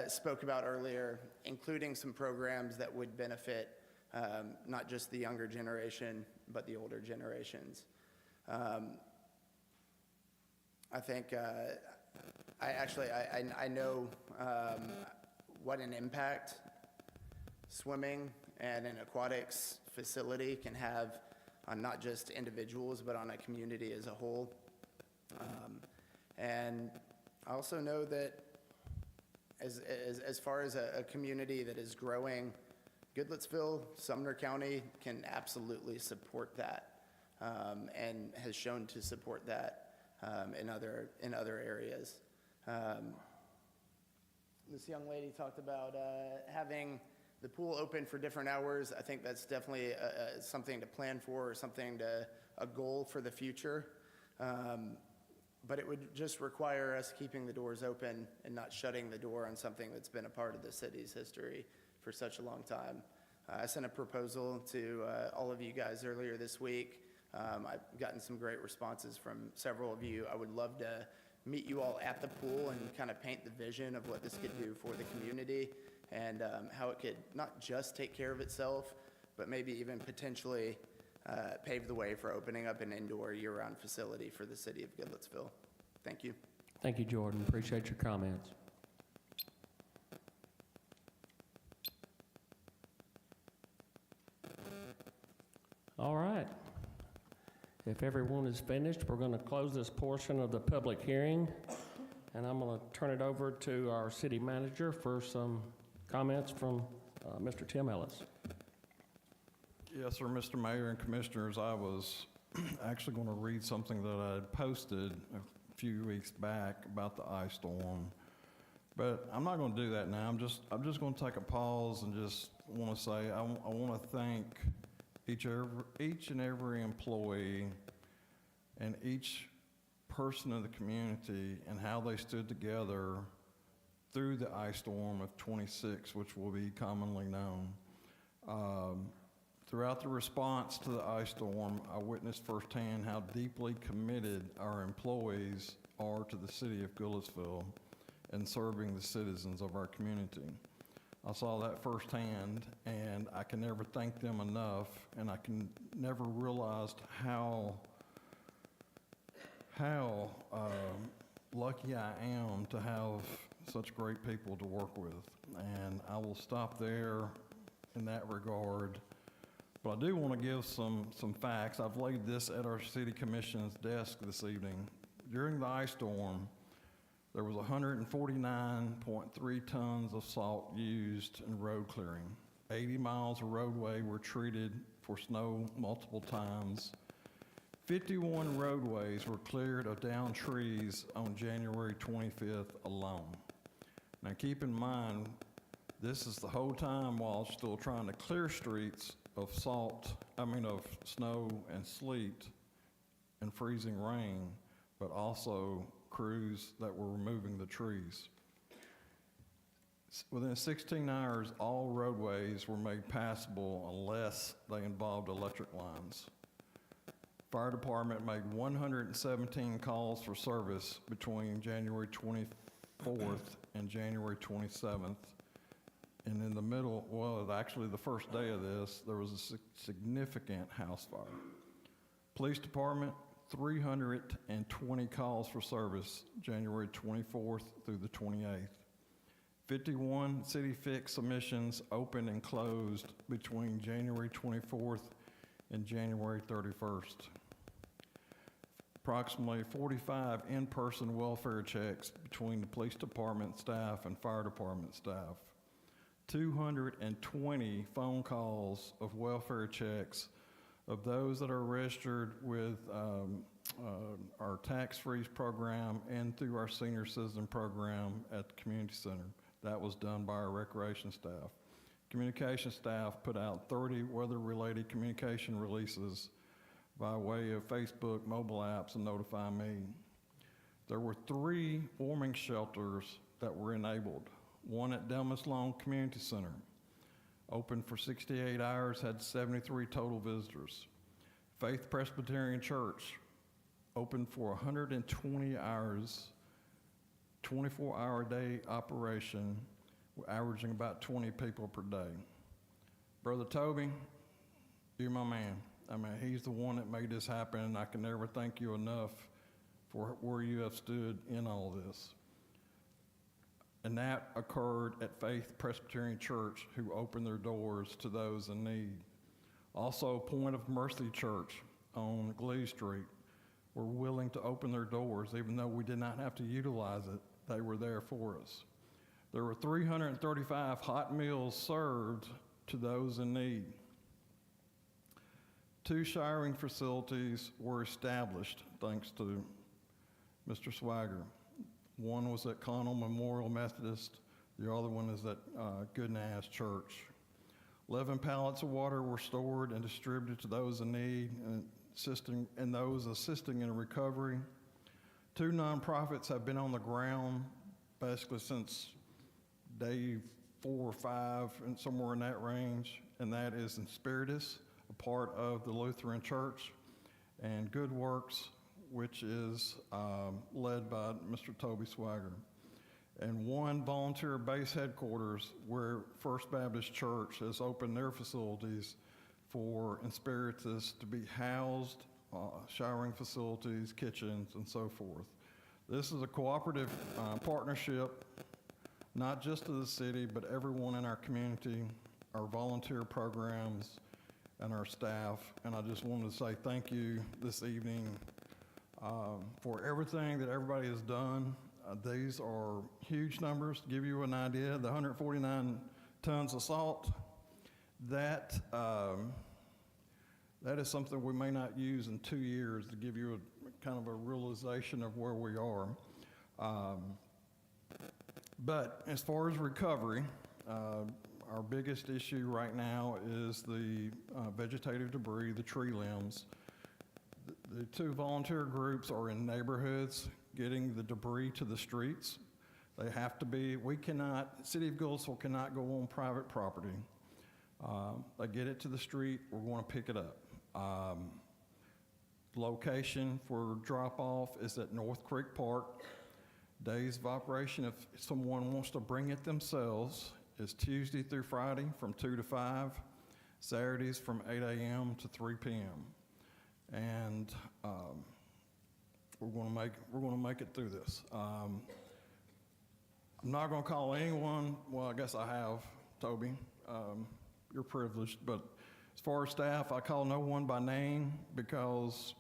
Speaker 17: spoke about earlier, including some programs that would benefit not just the younger generation, but the older generations. I think I know what an impact swimming and an aquatics facility can have on not just individuals, but on a community as a whole. And I also know that as far as a community that is growing, Goodlettsville, Sumner County can absolutely support that, and has shown to support that in other areas. This young lady talked about having the pool open for different hours. I think that's definitely something to plan for, or a goal for the future. But it would just require us keeping the doors open and not shutting the door on something that's been a part of the city's history for such a long time. I sent a proposal to all of you guys earlier this week. I've gotten some great responses from several of you. I would love to meet you all at the pool and kind of paint the vision of what this could do for the community, and how it could not just take care of itself, but maybe even potentially pave the way for opening up an indoor year-round facility for the city of Goodlettsville. Thank you.
Speaker 2: Thank you, Jordan. Appreciate your comments. All right. If everyone is finished, we're going to close this portion of the public hearing, and I'm going to turn it over to our city manager for some comments from Mr. Tim Ellis.
Speaker 6: Yes, sir, Mr. Mayor and Commissioners, I was actually going to read something that I had posted a few weeks back about the ice storm, but I'm not going to do that now. I'm just going to take a pause and just want to say I want to thank each and every employee and each person in the community and how they stood together through the ice storm of 26, which will be commonly known. Throughout the response to the ice storm, I witnessed firsthand how deeply committed our employees are to the city of Goodlettsville and serving the citizens of our community. I saw that firsthand, and I can never thank them enough, and I can never realize how lucky I am to have such great people to work with. And I will stop there in that regard. But I do want to give some facts. I've laid this at our city commission's desk this evening. During the ice storm, there was 149.3 tons of salt used in road clearing. 80 miles of roadway were treated for snow multiple times. 51 roadways were cleared of downed trees on January 25th alone. Now keep in mind, this is the whole time while still trying to clear streets of snow and sleet and freezing rain, but also crews that were removing the trees. Within 16 hours, all roadways were made passable unless they involved electric lines. Fire department made 117 calls for service between January 24th and January 27th. And in the middle, well, actually the first day of this, there was a significant house fire. Police department, 320 calls for service, January 24th through the 28th. 51 City Fix submissions opened and closed between January 24th and January 31st. Approximately 45 in-person welfare checks between the police department staff and fire department staff. 220 phone calls of welfare checks of those that are registered with our tax freeze program and through our senior citizen program at the community center. That was done by our recreation staff. Communication staff put out 30 weather-related communication releases by way of Facebook, mobile apps, and Notify Me. There were 3 warming shelters that were enabled. One at Delmas Long Community Center, open for 68 hours, had 73 total visitors. Faith Presbyterian Church, open for 120 hours, 24-hour day operation, averaging about 20 people per day. Brother Toby, you're my man. I mean, he's the one that made this happen, and I can never thank you enough for where you have stood in all this. And that occurred at Faith Presbyterian Church, who opened their doors to those in need. Also, Point of Mercy Church on Glee Street were willing to open their doors, even though we did not have to utilize it. They were there for us. There were 335 hot meals served to those in need. 2 showering facilities were established, thanks to Mr. Swagger. One was at Connell Memorial Methodist. The other one is at Goodlettsville Church. 11 pallets of water were stored and distributed to those in need and those assisting in recovery. 2 nonprofits have been on the ground basically since day 4 or 5, and somewhere in that range, and that is Inspiritus, a part of the Lutheran Church, and Good Works, which is led by Mr. Toby Swagger. And 1 volunteer base headquarters where First Baptist Church has opened their facilities for Inspiritus to be housed, showering facilities, kitchens, and so forth. This is a cooperative partnership, not just to the city, but everyone in our community, our volunteer programs, and our staff. And I just wanted to say thank you this evening for everything that everybody has done. These are huge numbers. To give you an idea, the 149 tons of salt, that is something we may not use in 2 years, to give you a kind of a realization of where we are. But as far as recovery, our biggest issue right now is the vegetative debris, the tree limbs. The 2 volunteer groups are in neighborhoods getting the debris to the streets. They have to be, City of Goodlettsville cannot go on private property. They get it to the street, we're going to pick it up. Location for drop-off is at North Creek Park. Days of operation, if someone wants to bring it themselves, is Tuesday through Friday from 2 to 5, Saturdays from 8 a.m. to 3 p.m. And we're going to make it through this. I'm not going to call anyone. Well, I guess I have, Toby. You're privileged, but as far as staff, I call no one by name because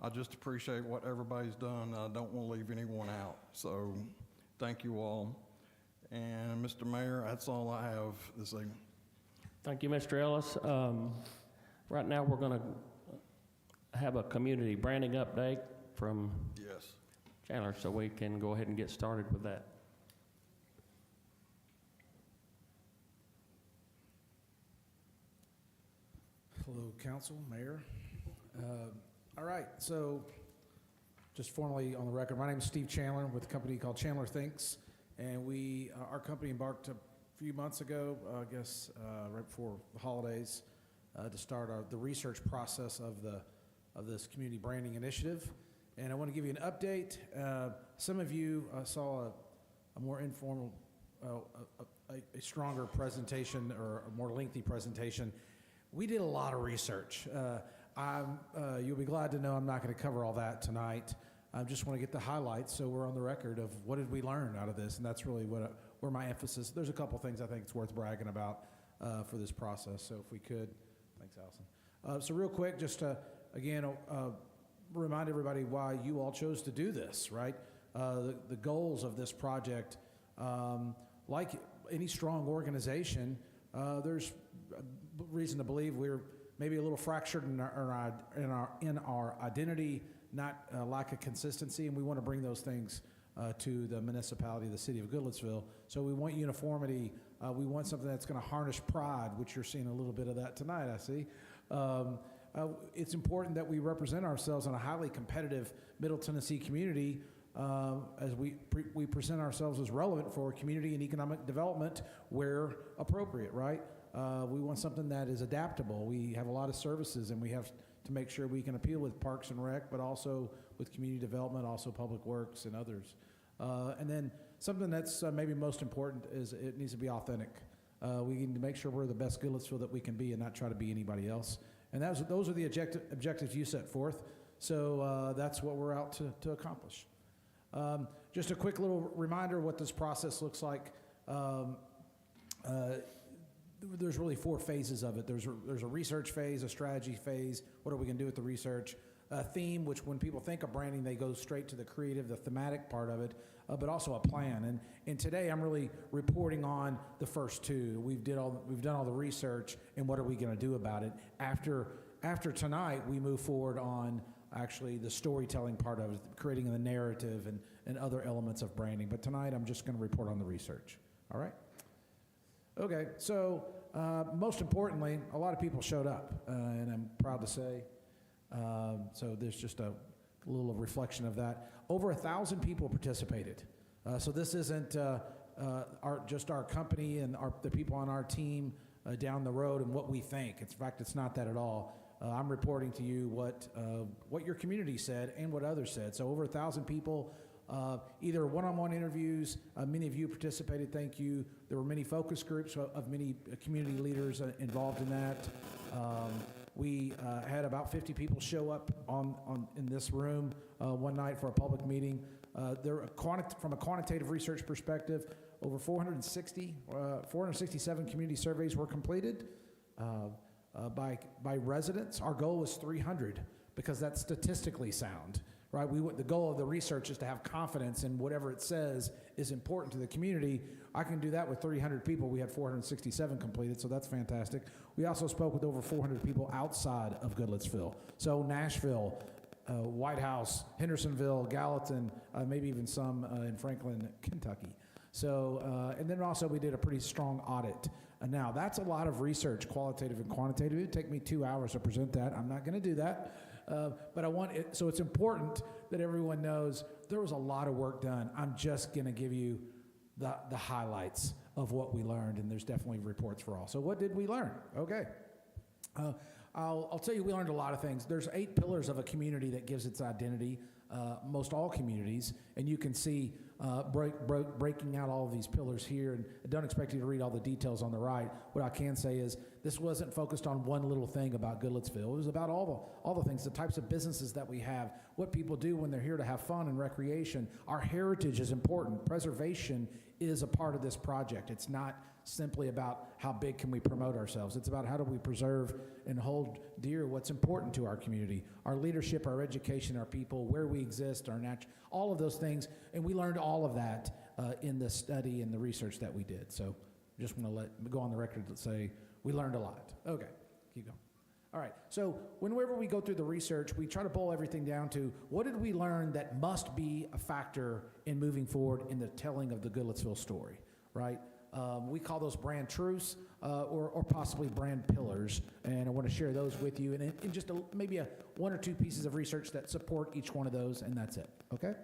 Speaker 6: I just appreciate what everybody's done. I don't want to leave anyone out. So thank you all. And Mr. Mayor, that's all I have this evening.
Speaker 2: Thank you, Mr. Ellis. Right now, we're going to have a community branding update from Chandler, so we can go ahead and get started with that.
Speaker 18: Hello, Council, Mayor. All right, so just formally on the record, my name is Steve Chandler with a company called Chandler Thinks, and our company embarked a few months ago, I guess right before the holidays, to start the research process of this community branding initiative. And I want to give you an update. Some of you saw a more informal, a stronger presentation or a more lengthy presentation. We did a lot of research. You'll be glad to know I'm not going to cover all that tonight. I just want to get the highlights so we're on the record of what did we learn out of this, and that's really what where my emphasis, there's a couple things I think it's worth bragging about for this process. So if we could, thanks, Allison. So real quick, just to, again, remind everybody why you all chose to do this, right? The goals of this project, like any strong organization, there's reason to believe we're maybe a little fractured in our identity, not lack of consistency, and we want to bring those things to the municipality, the city of Goodlettsville. So we want uniformity. We want something that's going to harness pride, which you're seeing a little bit of that tonight, I see. It's important that we represent ourselves in a highly competitive Middle Tennessee community as we present ourselves as relevant for community and economic development where appropriate, right? We want something that is adaptable. We have a lot of services, and we have to make sure we can appeal with Parks and Rec, but also with community development, also Public Works and others. And then something that's maybe most important is it needs to be authentic. We need to make sure we're the best Goodlettsville that we can be and not try to be anybody else. And those are the objectives you set forth. So that's what we're out to accomplish. Just a quick little reminder what this process looks like. There's really 4 phases of it. There's a research phase, a strategy phase. What are we going to do with the research? A theme, which when people think of branding, they go straight to the creative, the thematic part of it, but also a plan. And today I'm really reporting on the first 2. We've done all the research, and what are we going to do about it? After tonight, we move forward on actually the storytelling part of it, creating the narrative and other elements of branding. But tonight I'm just going to report on the research. All right? Okay, so most importantly, a lot of people showed up, and I'm proud to say. So there's just a little reflection of that. Over 1,000 people participated. So this isn't just our company and the people on our team down the road and what we think. In fact, it's not that at all. I'm reporting to you what your community said and what others said. So over 1,000 people, either one-on-one interviews. Many of you participated, thank you. There were many focus groups of many community leaders involved in that. We had about 50 people show up in this room one night for a public meeting. From a quantitative research perspective, over 467 community surveys were completed by residents. Our goal was 300 because that's statistically sound. Right, the goal of the research is to have confidence in whatever it says is important to the community. I can do that with 300 people. We had 467 completed, so that's fantastic. We also spoke with over 400 people outside of Goodlettsville. So Nashville, White House, Hendersonville, Gallatin, maybe even some in Franklin, Kentucky. So, and then also we did a pretty strong audit. Now, that's a lot of research, qualitative and quantitative. It would take me 2 hours to present that. I'm not going to do that. But I want it, so it's important that everyone knows there was a lot of work done. I'm just going to give you the highlights of what we learned, and there's definitely reports for all. So what did we learn? Okay. I'll tell you, we learned a lot of things. There's 8 pillars of a community that gives its identity, most all communities, and you can see breaking out all of these pillars here, and I don't expect you to read all the details on the right. What I can say is this wasn't focused on one little thing about Goodlettsville. It was about all the things, the types of businesses that we have, what people do when they're here to have fun and recreation. Our heritage is important. Preservation is a part of this project. It's not simply about how big can we promote ourselves. It's about how do we preserve and hold dear what's important to our community, our leadership, our education, our people, where we exist, our all of those things. And we learned all of that in the study and the research that we did. So just want to go on the record to say we learned a lot. Okay, keep going. All right, so whenever we go through the research, we try to boil everything down to what did we learn that must be a factor in moving forward in the telling of the Goodlettsville story, right? We call those brand truths or possibly brand pillars, and I want to share those with you and just maybe 1 or 2 pieces of research that support each one of those, and that's it, okay?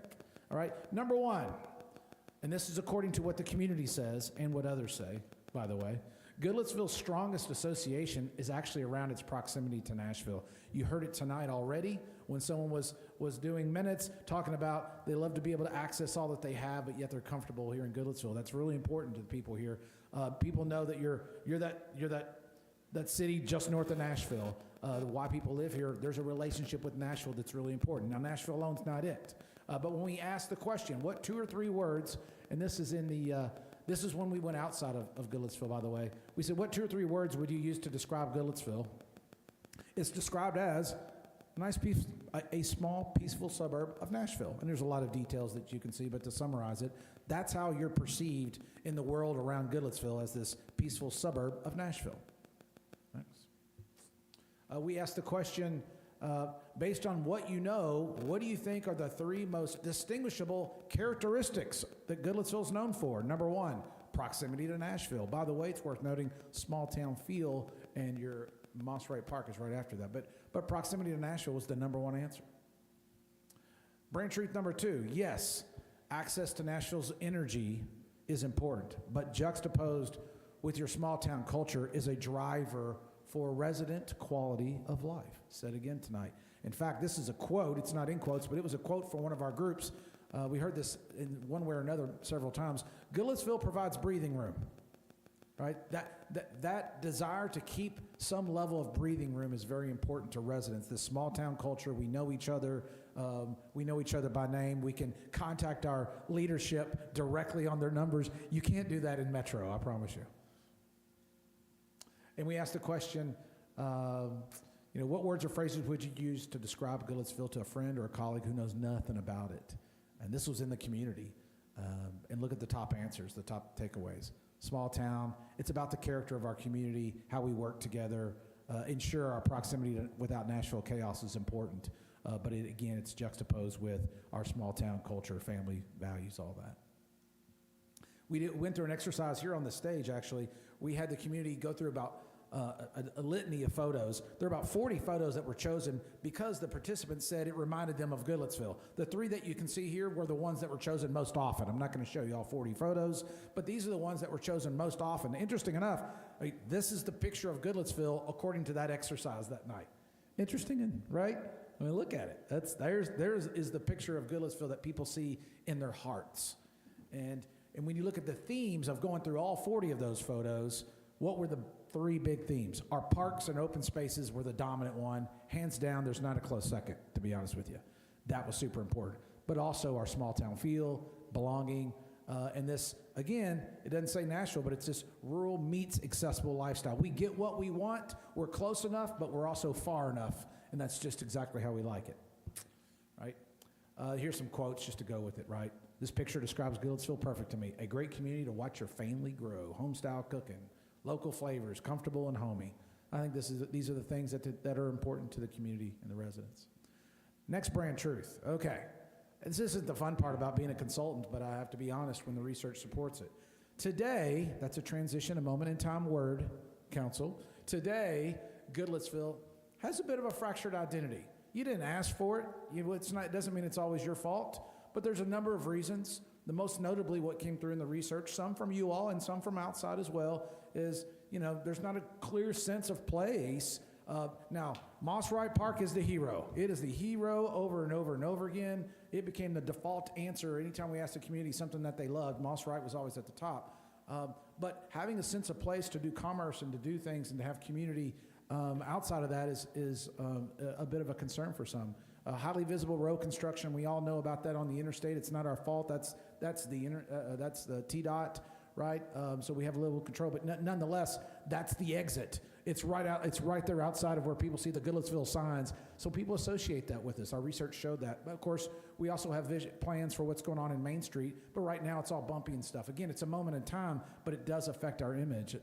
Speaker 18: All right, number 1, and this is according to what the community says and what others say, by the way, Goodlettsville's strongest association is actually around its proximity to Nashville. You heard it tonight already when someone was doing minutes talking about they love to be able to access all that they have, but yet they're comfortable here in Goodlettsville. That's really important to the people here. People know that you're that city just north of Nashville. Why people live here, there's a relationship with Nashville that's really important. Now, Nashville alone's not it. But when we ask the question, what 2 or 3 words, and this is in the This is when we went outside of Goodlettsville, by the way. We said, what 2 or 3 words would you use to describe Goodlettsville? It's described as a small, peaceful suburb of Nashville. And there's a lot of details that you can see, but to summarize it, that's how you're perceived in the world around Goodlettsville, as this peaceful suburb of Nashville. Next. We asked the question, based on what you know, what do you think are the 3 most distinguishable characteristics that Goodlettsville is known for? Number 1, proximity to Nashville. By the way, it's worth noting, small town feel, and your Moss Wright Park is right after that. But proximity to Nashville was the number 1 answer. Brand truth number 2, yes, access to Nashville's energy is important, but juxtaposed with your small town culture is a driver for resident quality of life. Said again tonight. In fact, this is a quote. It's not in quotes, but it was a quote from one of our groups. We heard this in one way or another several times. Goodlettsville provides breathing room. Right? That desire to keep some level of breathing room is very important to residents. This small town culture, we know each other. We know each other by name. We can contact our leadership directly on their numbers. You can't do that in Metro, I promise you. And we asked the question, what words or phrases would you use to describe Goodlettsville to a friend or a colleague who knows nothing about it? And this was in the community. And look at the top answers, the top takeaways. Small town, it's about the character of our community, how we work together, ensure our proximity to, without Nashville chaos is important. But again, it's juxtaposed with our small town culture, family values, all that. We went through an exercise here on the stage, actually. We had the community go through about a litany of photos. There are about 40 photos that were chosen because the participants said it reminded them of Goodlettsville. The 3 that you can see here were the ones that were chosen most often. I'm not going to show you all 40 photos, but these are the ones that were chosen most often. Interesting enough, this is the picture of Goodlettsville according to that exercise that night. Interesting, right? I mean, look at it. There's is the picture of Goodlettsville that people see in their hearts. And when you look at the themes of going through all 40 of those photos, what were the 3 big themes? Our parks and open spaces were the dominant one. Hands down, there's not a close second, to be honest with you. That was super important. But also our small town feel, belonging, and this, again, it doesn't say Nashville, but it's this rural meets accessible lifestyle. We get what we want, we're close enough, but we're also far enough, and that's just exactly how we like it, right? Here's some quotes just to go with it, right? This picture describes Goodlettsville perfect to me. A great community to watch your family grow, home-style cooking, local flavors, comfortable and homey. I think these are the things that are important to the community and the residents. Next brand truth. Okay. This isn't the fun part about being a consultant, but I have to be honest when the research supports it. Today, that's a transition, a moment in time word, council. Today, Goodlettsville has a bit of a fractured identity. You didn't ask for it. It doesn't mean it's always your fault, but there's a number of reasons. The most notably what came through in the research, some from you all and some from outside as well, is, there's not a clear sense of place. Now, Moss Wright Park is the hero. It is the hero over and over and over again. It became the default answer anytime we asked the community something that they loved. Moss Wright was always at the top. But having a sense of place to do commerce and to do things and to have community outside of that is a bit of a concern for some. Highly visible road construction, we all know about that on the interstate. It's not our fault. That's the TDOT, right? So we have a little control, but nonetheless, that's the exit. It's right there outside of where people see the Goodlettsville signs. So people associate that with us. Our research showed that. But of course, we also have plans for what's going on in Main Street. But right now, it's all bumpy and stuff. Again, it's a moment in time, but it does affect our image.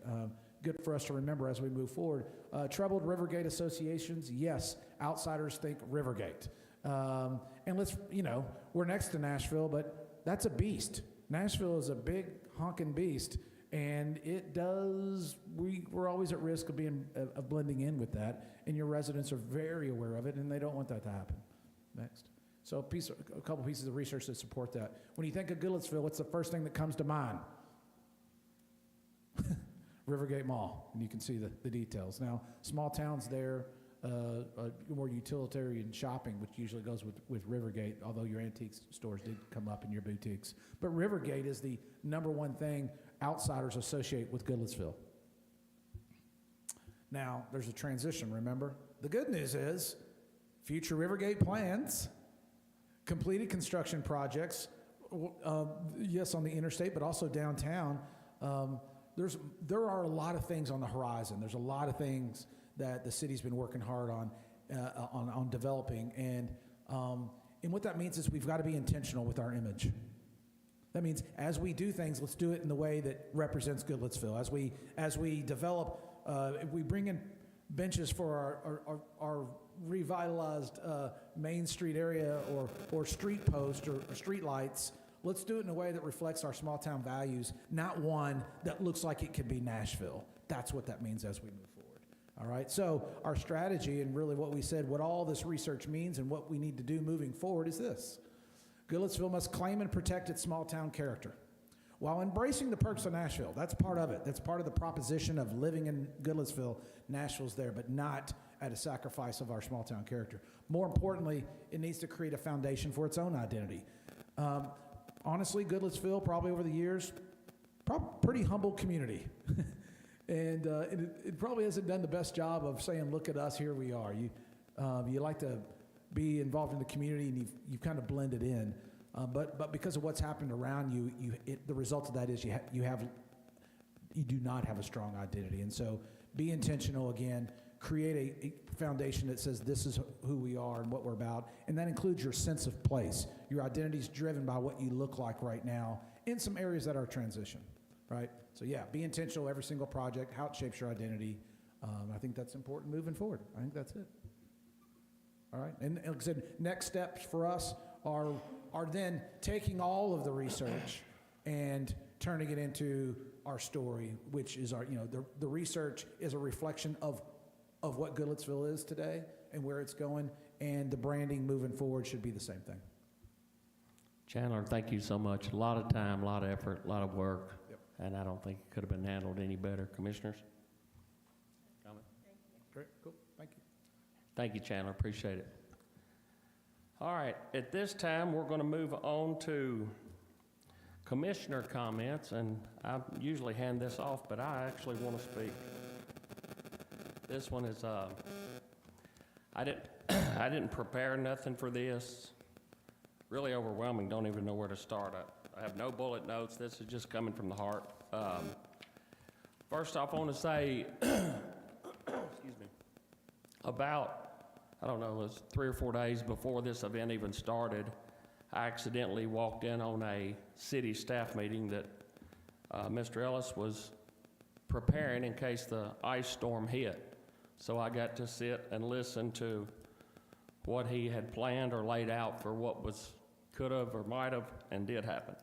Speaker 18: Good for us to remember as we move forward. Troubled Rivergate associations, yes, outsiders think Rivergate. And we're next to Nashville, but that's a beast. Nashville is a big honking beast, and we're always at risk of blending in with that, and your residents are very aware of it, and they don't want that to happen. Next. So a couple pieces of research that support that. When you think of Goodlettsville, what's the first thing that comes to mind? Rivergate Mall, and you can see the details. Now, small towns there, more utilitarian shopping, which usually goes with Rivergate, although your antique stores did come up in your boutiques. But Rivergate is the number one thing outsiders associate with Goodlettsville. Now, there's a transition, remember? The good news is future Rivergate plans, completed construction projects, Yes, on the interstate, but also downtown. There are a lot of things on the horizon. There's a lot of things that the city's been working hard on developing, and what that means is we've got to be intentional with our image. That means as we do things, let's do it in the way that represents Goodlettsville. As we develop, if we bring in benches for our revitalized Main Street area or street posts or street lights, let's do it in a way that reflects our small town values, not one that looks like it could be Nashville. That's what that means as we move forward. All right, so our strategy and really what we said, what all this research means and what we need to do moving forward is this. Goodlettsville must claim and protect its small town character while embracing the perks of Nashville. That's part of it. That's part of the proposition of living in Goodlettsville. Nashville's there, but not at a sacrifice of our small town character. More importantly, it needs to create a foundation for its own identity. Honestly, Goodlettsville, probably over the years, pretty humble community. And it probably hasn't done the best job of saying, look at us, here we are. You like to be involved in the community, and you've kind of blended in. But because of what's happened around you, the result of that is you do not have a strong identity. And so be intentional again, create a foundation that says this is who we are and what we're about, and that includes your sense of place. Your identity is driven by what you look like right now in some areas that are transition, right? So yeah, be intentional every single project, how it shapes your identity. I think that's important moving forward. I think that's it. All right, and like I said, next steps for us are then taking all of the research and turning it into our story, which is the research is a reflection of what Goodlettsville is today and where it's going, and the branding moving forward should be the same thing.
Speaker 2: Chandler, thank you so much. A lot of time, a lot of effort, a lot of work, and I don't think it could have been handled any better. Commissioners? Comment?
Speaker 18: Great, cool, thank you.
Speaker 2: Thank you, Chandler, appreciate it. All right, at this time, we're going to move on to commissioner comments, and I usually hand this off, but I actually want to speak. This one is, I didn't prepare nothing for this. Really overwhelming, don't even know where to start. I have no bullet notes. This is just coming from the heart. First off, I want to say, excuse me, about, I don't know, it was 3 or 4 days before this event even started, I accidentally walked in on a city staff meeting that Mr. Ellis was preparing in case the ice storm hit. So I got to sit and listen to what he had planned or laid out for what could have or might have and did happen.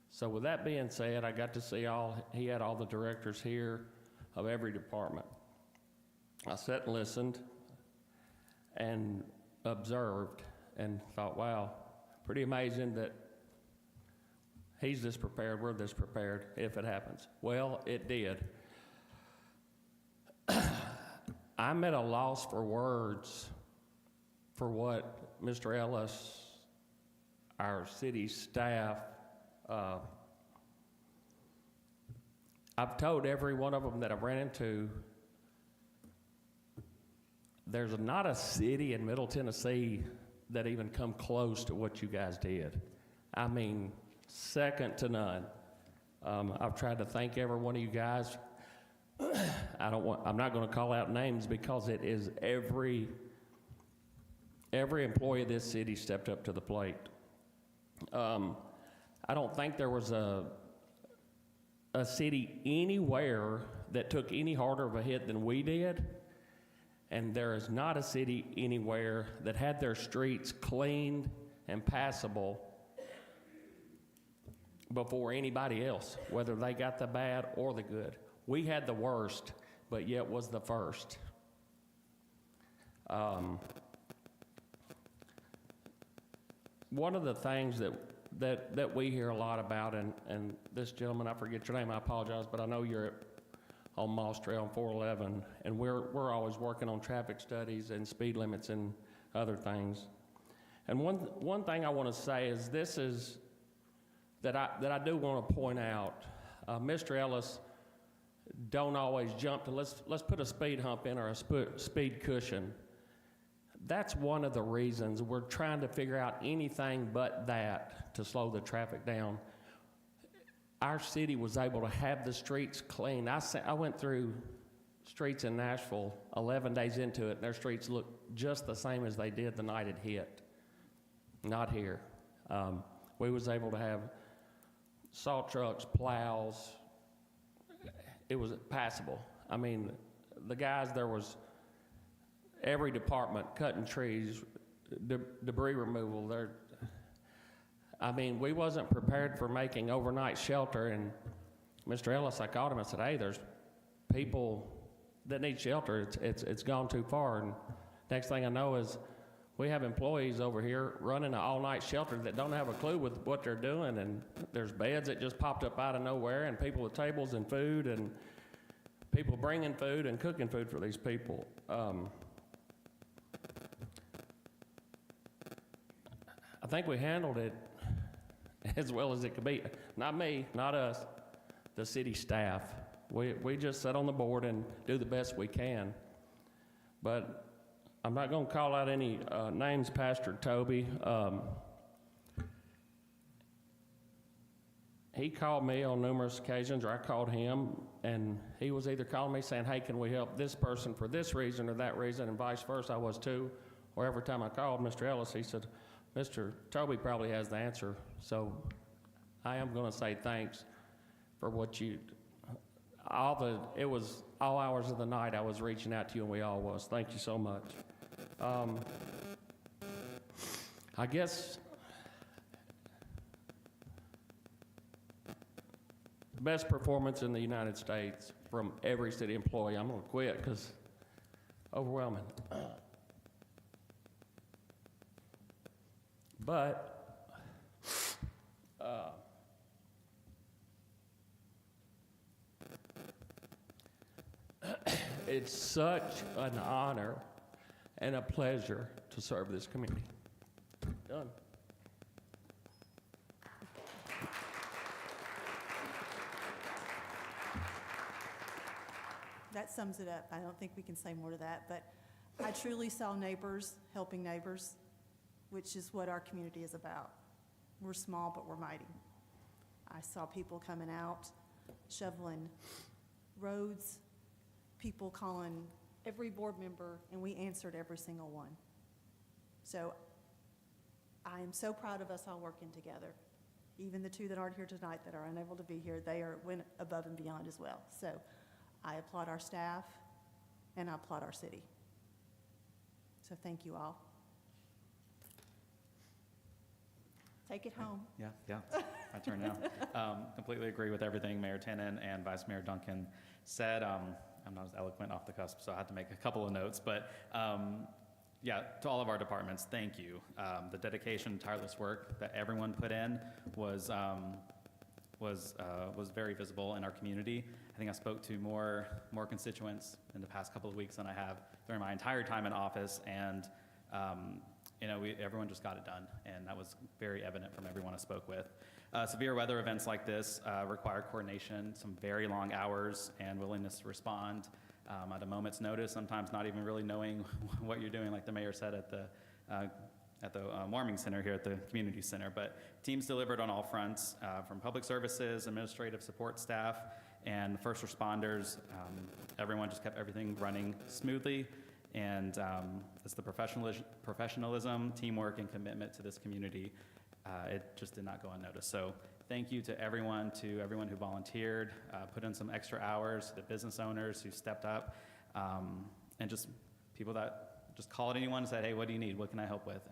Speaker 2: So with that being said, I got to see he had all the directors here of every department. I sat and listened and observed and thought, wow, pretty amazing that he's this prepared, we're this prepared if it happens. Well, it did. I'm at a loss for words for what Mr. Ellis, our city staff, I've told every one of them that I've ran into, there's not a city in Middle Tennessee that even come close to what you guys did. I mean, second to none. I've tried to thank every one of you guys. I'm not going to call out names because it is every employee of this city stepped up to the plate. I don't think there was a city anywhere that took any harder of a hit than we did, and there is not a city anywhere that had their streets cleaned and passable before anybody else, whether they got the bad or the good. We had the worst, but yet was the first. One of the things that we hear a lot about, and this gentleman, I forget your name, I apologize, but I know you're on Moss Trail and 411, and we're always working on traffic studies and speed limits and other things. And one thing I want to say is that I do want to point out, Mr. Ellis don't always jump to let's put a speed hump in or a speed cushion. that's one of the reasons we're trying to figure out anything but that to slow the traffic down. Our city was able to have the streets clean. I went through streets in Nashville 11 days into it, and their streets look just the same as they did the night it hit. Not here. We was able to have salt trucks, plows. It was passable. I mean, the guys, there was every department cutting trees, debris removal. I mean, we wasn't prepared for making overnight shelter. And Mr. Ellis, I called him and said, hey, there's people that need shelter. It's gone too far. And next thing I know is we have employees over here running an all-night shelter that don't have a clue with what they're doing. And there's beds that just popped up out of nowhere, and people with tables and food, and people bringing food and cooking food for these people. I think we handled it as well as it could be. Not me, not us, the city staff. We just sit on the board and do the best we can. But I'm not going to call out any names, Pastor Toby. He called me on numerous occasions, or I called him, and he was either calling me saying, hey, can we help this person for this reason or that reason, and vice versa. I was too. Or every time I called Mr. Ellis, he said, Mr. Toby probably has the answer. So I am going to say thanks for what you, it was all hours of the night I was reaching out to you, and we all was. Thank you so much. I guess the best performance in the United States from every city employee. I'm going to quit because overwhelming. But it's such an honor and a pleasure to serve this community. Done.
Speaker 14: That sums it up. I don't think we can say more to that, but I truly saw neighbors helping neighbors, which is what our community is about. We're small, but we're mighty. I saw people coming out, shoveling roads, people calling every board member, and we answered every single one. So I am so proud of us all working together. Even the two that aren't here tonight that are unable to be here, they went above and beyond as well. So I applaud our staff, and I applaud our city. So thank you all. Take it home.
Speaker 19: Yeah, my turn now. Completely agree with everything Mayor Tenen and Vice Mayor Duncan said. I'm not as eloquent off the cusp, so I had to make a couple of notes. But yeah, to all of our departments, thank you. The dedication, tireless work that everyone put in was very visible in our community. I think I spoke to more constituents in the past couple of weeks than I have during my entire time in office, and everyone just got it done, and that was very evident from everyone I spoke with. Severe weather events like this require coordination, some very long hours, and willingness to respond at a moment's notice, sometimes not even really knowing what you're doing, like the mayor said at the warming center here at the community center. But teams delivered on all fronts, from public services, administrative support staff, and first responders. Everyone just kept everything running smoothly, and it's the professionalism, teamwork, and commitment to this community. It just did not go unnoticed. So thank you to everyone who volunteered, put in some extra hours, the business owners who stepped up, and just people that just called anyone and said, hey, what do you need? What can I help with?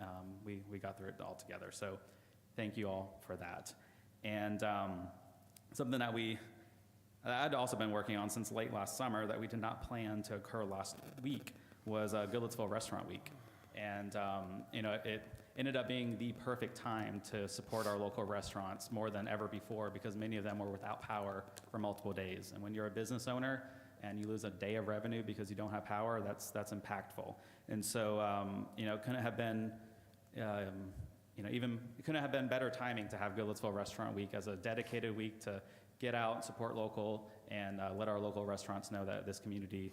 Speaker 19: We got through it all together. So thank you all for that. And something that I'd also been working on since late last summer that we did not plan to occur last week was Goodlettsville Restaurant Week. And it ended up being the perfect time to support our local restaurants more than ever before, because many of them were without power for multiple days. And when you're a business owner and you lose a day of revenue because you don't have power, that's impactful. And so couldn't have been it couldn't have been better timing to have Goodlettsville Restaurant Week as a dedicated week to get out and support local and let our local restaurants know that this community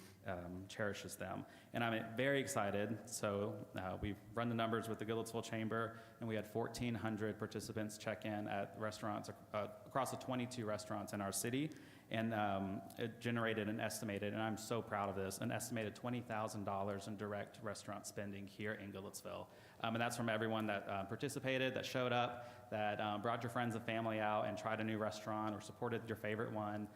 Speaker 19: cherishes them. And I'm very excited. So we've run the numbers with the Goodlettsville Chamber, and we had 1,400 participants check in at restaurants across the 22 restaurants in our city. And it generated an estimated, and I'm so proud of this, an estimated $20,000 in direct restaurant spending here in Goodlettsville. And that's from everyone that participated, that showed up, that brought your friends and family out and tried a new restaurant or supported your favorite one.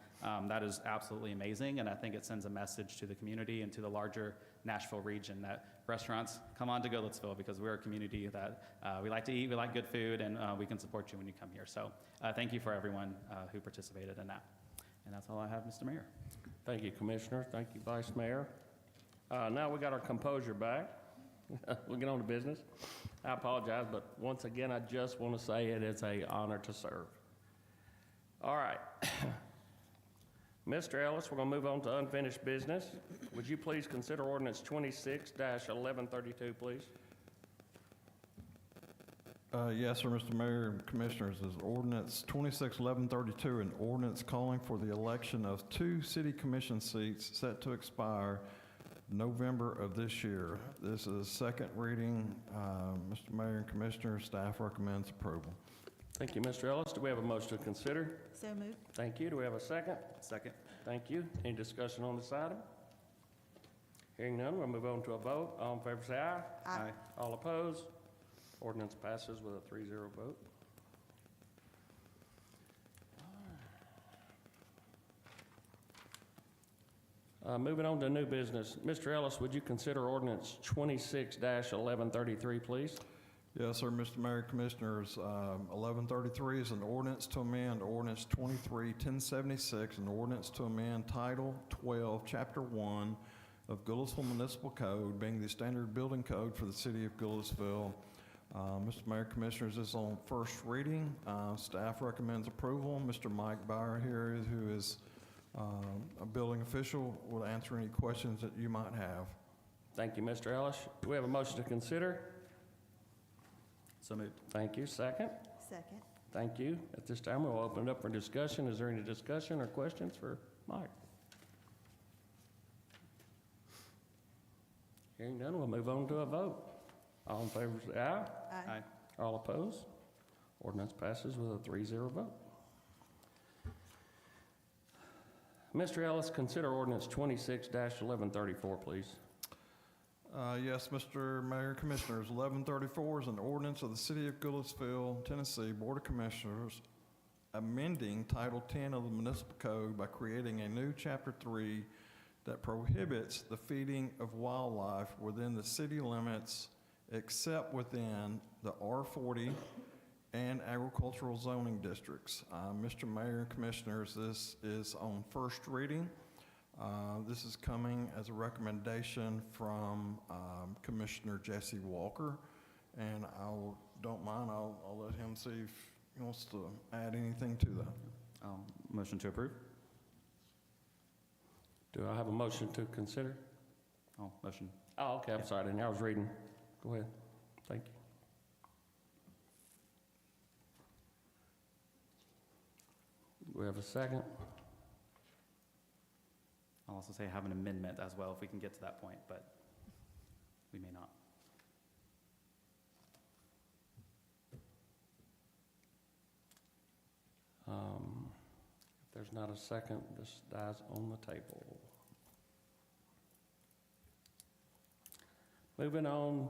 Speaker 19: That is absolutely amazing, and I think it sends a message to the community and to the larger Nashville region that restaurants come on to Goodlettsville because we're a community that we like to eat, we like good food, and we can support you when you come here. So thank you for everyone who participated in that. And that's all I have, Mr. Mayor.
Speaker 2: Thank you, Commissioner. Thank you, Vice Mayor. Now we got our composure back. We'll get on to business. I apologize, but once again, I just want to say it is an honor to serve. All right. Mr. Ellis, we're going to move on to unfinished business. Would you please consider ordinance 26-1132, please?
Speaker 6: Yes, sir, Mr. Mayor and Commissioners. Is ordinance 26-1132, an ordinance calling for the election of 2 city commission seats set to expire November of this year. This is second reading. Mr. Mayor and Commissioners, staff recommends approval.
Speaker 2: Thank you, Mr. Ellis. Do we have a motion to consider?
Speaker 14: So moved.
Speaker 2: Thank you. Do we have a second?
Speaker 19: Second.
Speaker 2: Thank you. Any discussion on this item? Hearing none, we'll move on to a vote. All in favor say aye.
Speaker 14: Aye.
Speaker 2: All opposed? Ordinance passes with a 3-0 vote. Moving on to new business. Mr. Ellis, would you consider ordinance 26-1133, please?
Speaker 6: Yes, sir, Mr. Mayor, Commissioners. 1133 is an ordinance to amend ordinance 23-1076, an ordinance to amend Title 12, Chapter 1 of Goodlettsville Municipal Code, being the standard building code for the city of Goodlettsville. Mr. Mayor, Commissioners, this is on first reading. Staff recommends approval. Mr. Mike Bauer here, who is a building official, will answer any questions that you might have.
Speaker 2: Thank you, Mr. Ellis. Do we have a motion to consider?
Speaker 19: So moved.
Speaker 2: Thank you. Second?
Speaker 14: Second.
Speaker 2: Thank you. At this time, we'll open it up for discussion. Is there any discussion or questions for Mike? Hearing none, we'll move on to a vote. All in favor say aye.
Speaker 14: Aye.
Speaker 2: All opposed? Ordinance passes with a 3-0 vote. Mr. Ellis, consider ordinance 26-1134, please.
Speaker 6: Yes, Mr. Mayor, Commissioners. 1134 is an ordinance of the City of Goodlettsville, Tennessee Board of Commissioners amending Title 10 of the Municipal Code by creating a new Chapter 3 that prohibits the feeding of wildlife within the city limits except within the R40 and agricultural zoning districts. Mr. Mayor and Commissioners, this is on first reading. This is coming as a recommendation from Commissioner Jesse Walker, and don't mind, I'll let him see if he wants to add anything to that.
Speaker 19: Motion to approve.
Speaker 2: Do I have a motion to consider?
Speaker 19: Oh, motion.
Speaker 2: Oh, okay, I'm sorry, I was reading. Go ahead. Thank you. Do we have a second?
Speaker 19: I'll also say I have an amendment as well if we can get to that point, but we may not.
Speaker 2: If there's not a second, this dies on the table. Moving on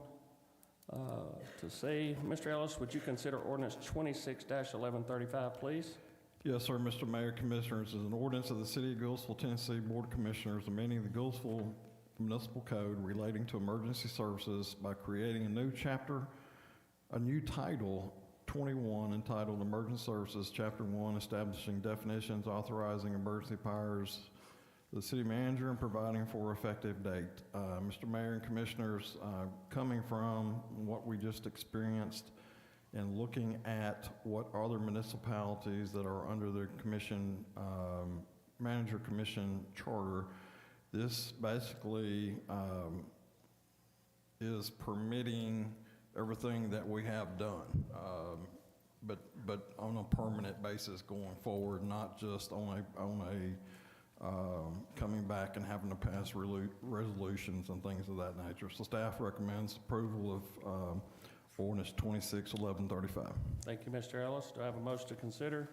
Speaker 2: to C. Mr. Ellis, would you consider ordinance 26-1135, please?
Speaker 6: Yes, sir, Mr. Mayor, Commissioners, is an ordinance of the City of Goodlettsville, Tennessee Board of Commissioners amending the Goodlettsville Municipal Code relating to emergency services by creating a new Title 21 entitled Emergency Services, Chapter 1, establishing definitions, authorizing emergency powers, the city manager, and providing for effective date. Mr. Mayor and Commissioners, coming from what we just experienced and looking at what other municipalities that are under the commission, manager commission charter, this basically is permitting everything that we have done. but on a permanent basis going forward, not just on a coming back and having to pass resolutions and things of that nature. So staff recommends approval of ordinance 261135.
Speaker 2: Thank you, Mr. Ellis. Do I have a motion to consider?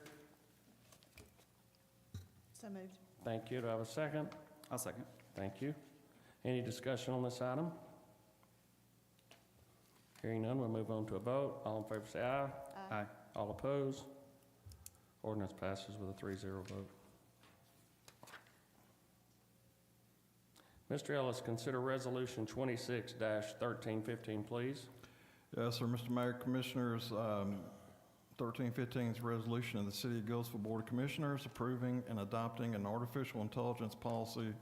Speaker 14: So moved.
Speaker 2: Thank you. Do I have a second?
Speaker 19: I'll second.
Speaker 2: Thank you. Any discussion on this item? Hearing none, we'll move on to a vote. All in favor say aye.
Speaker 19: Aye.
Speaker 2: All opposed? Ordinance passes with a 3-0 vote. Mr. Ellis, consider Resolution 26-1315, please.
Speaker 6: Yes, sir, Mr. Mayor, Commissioners, 1315 is a resolution of the City of Goodlettsville Board of Commissioners approving and adopting an artificial intelligence policy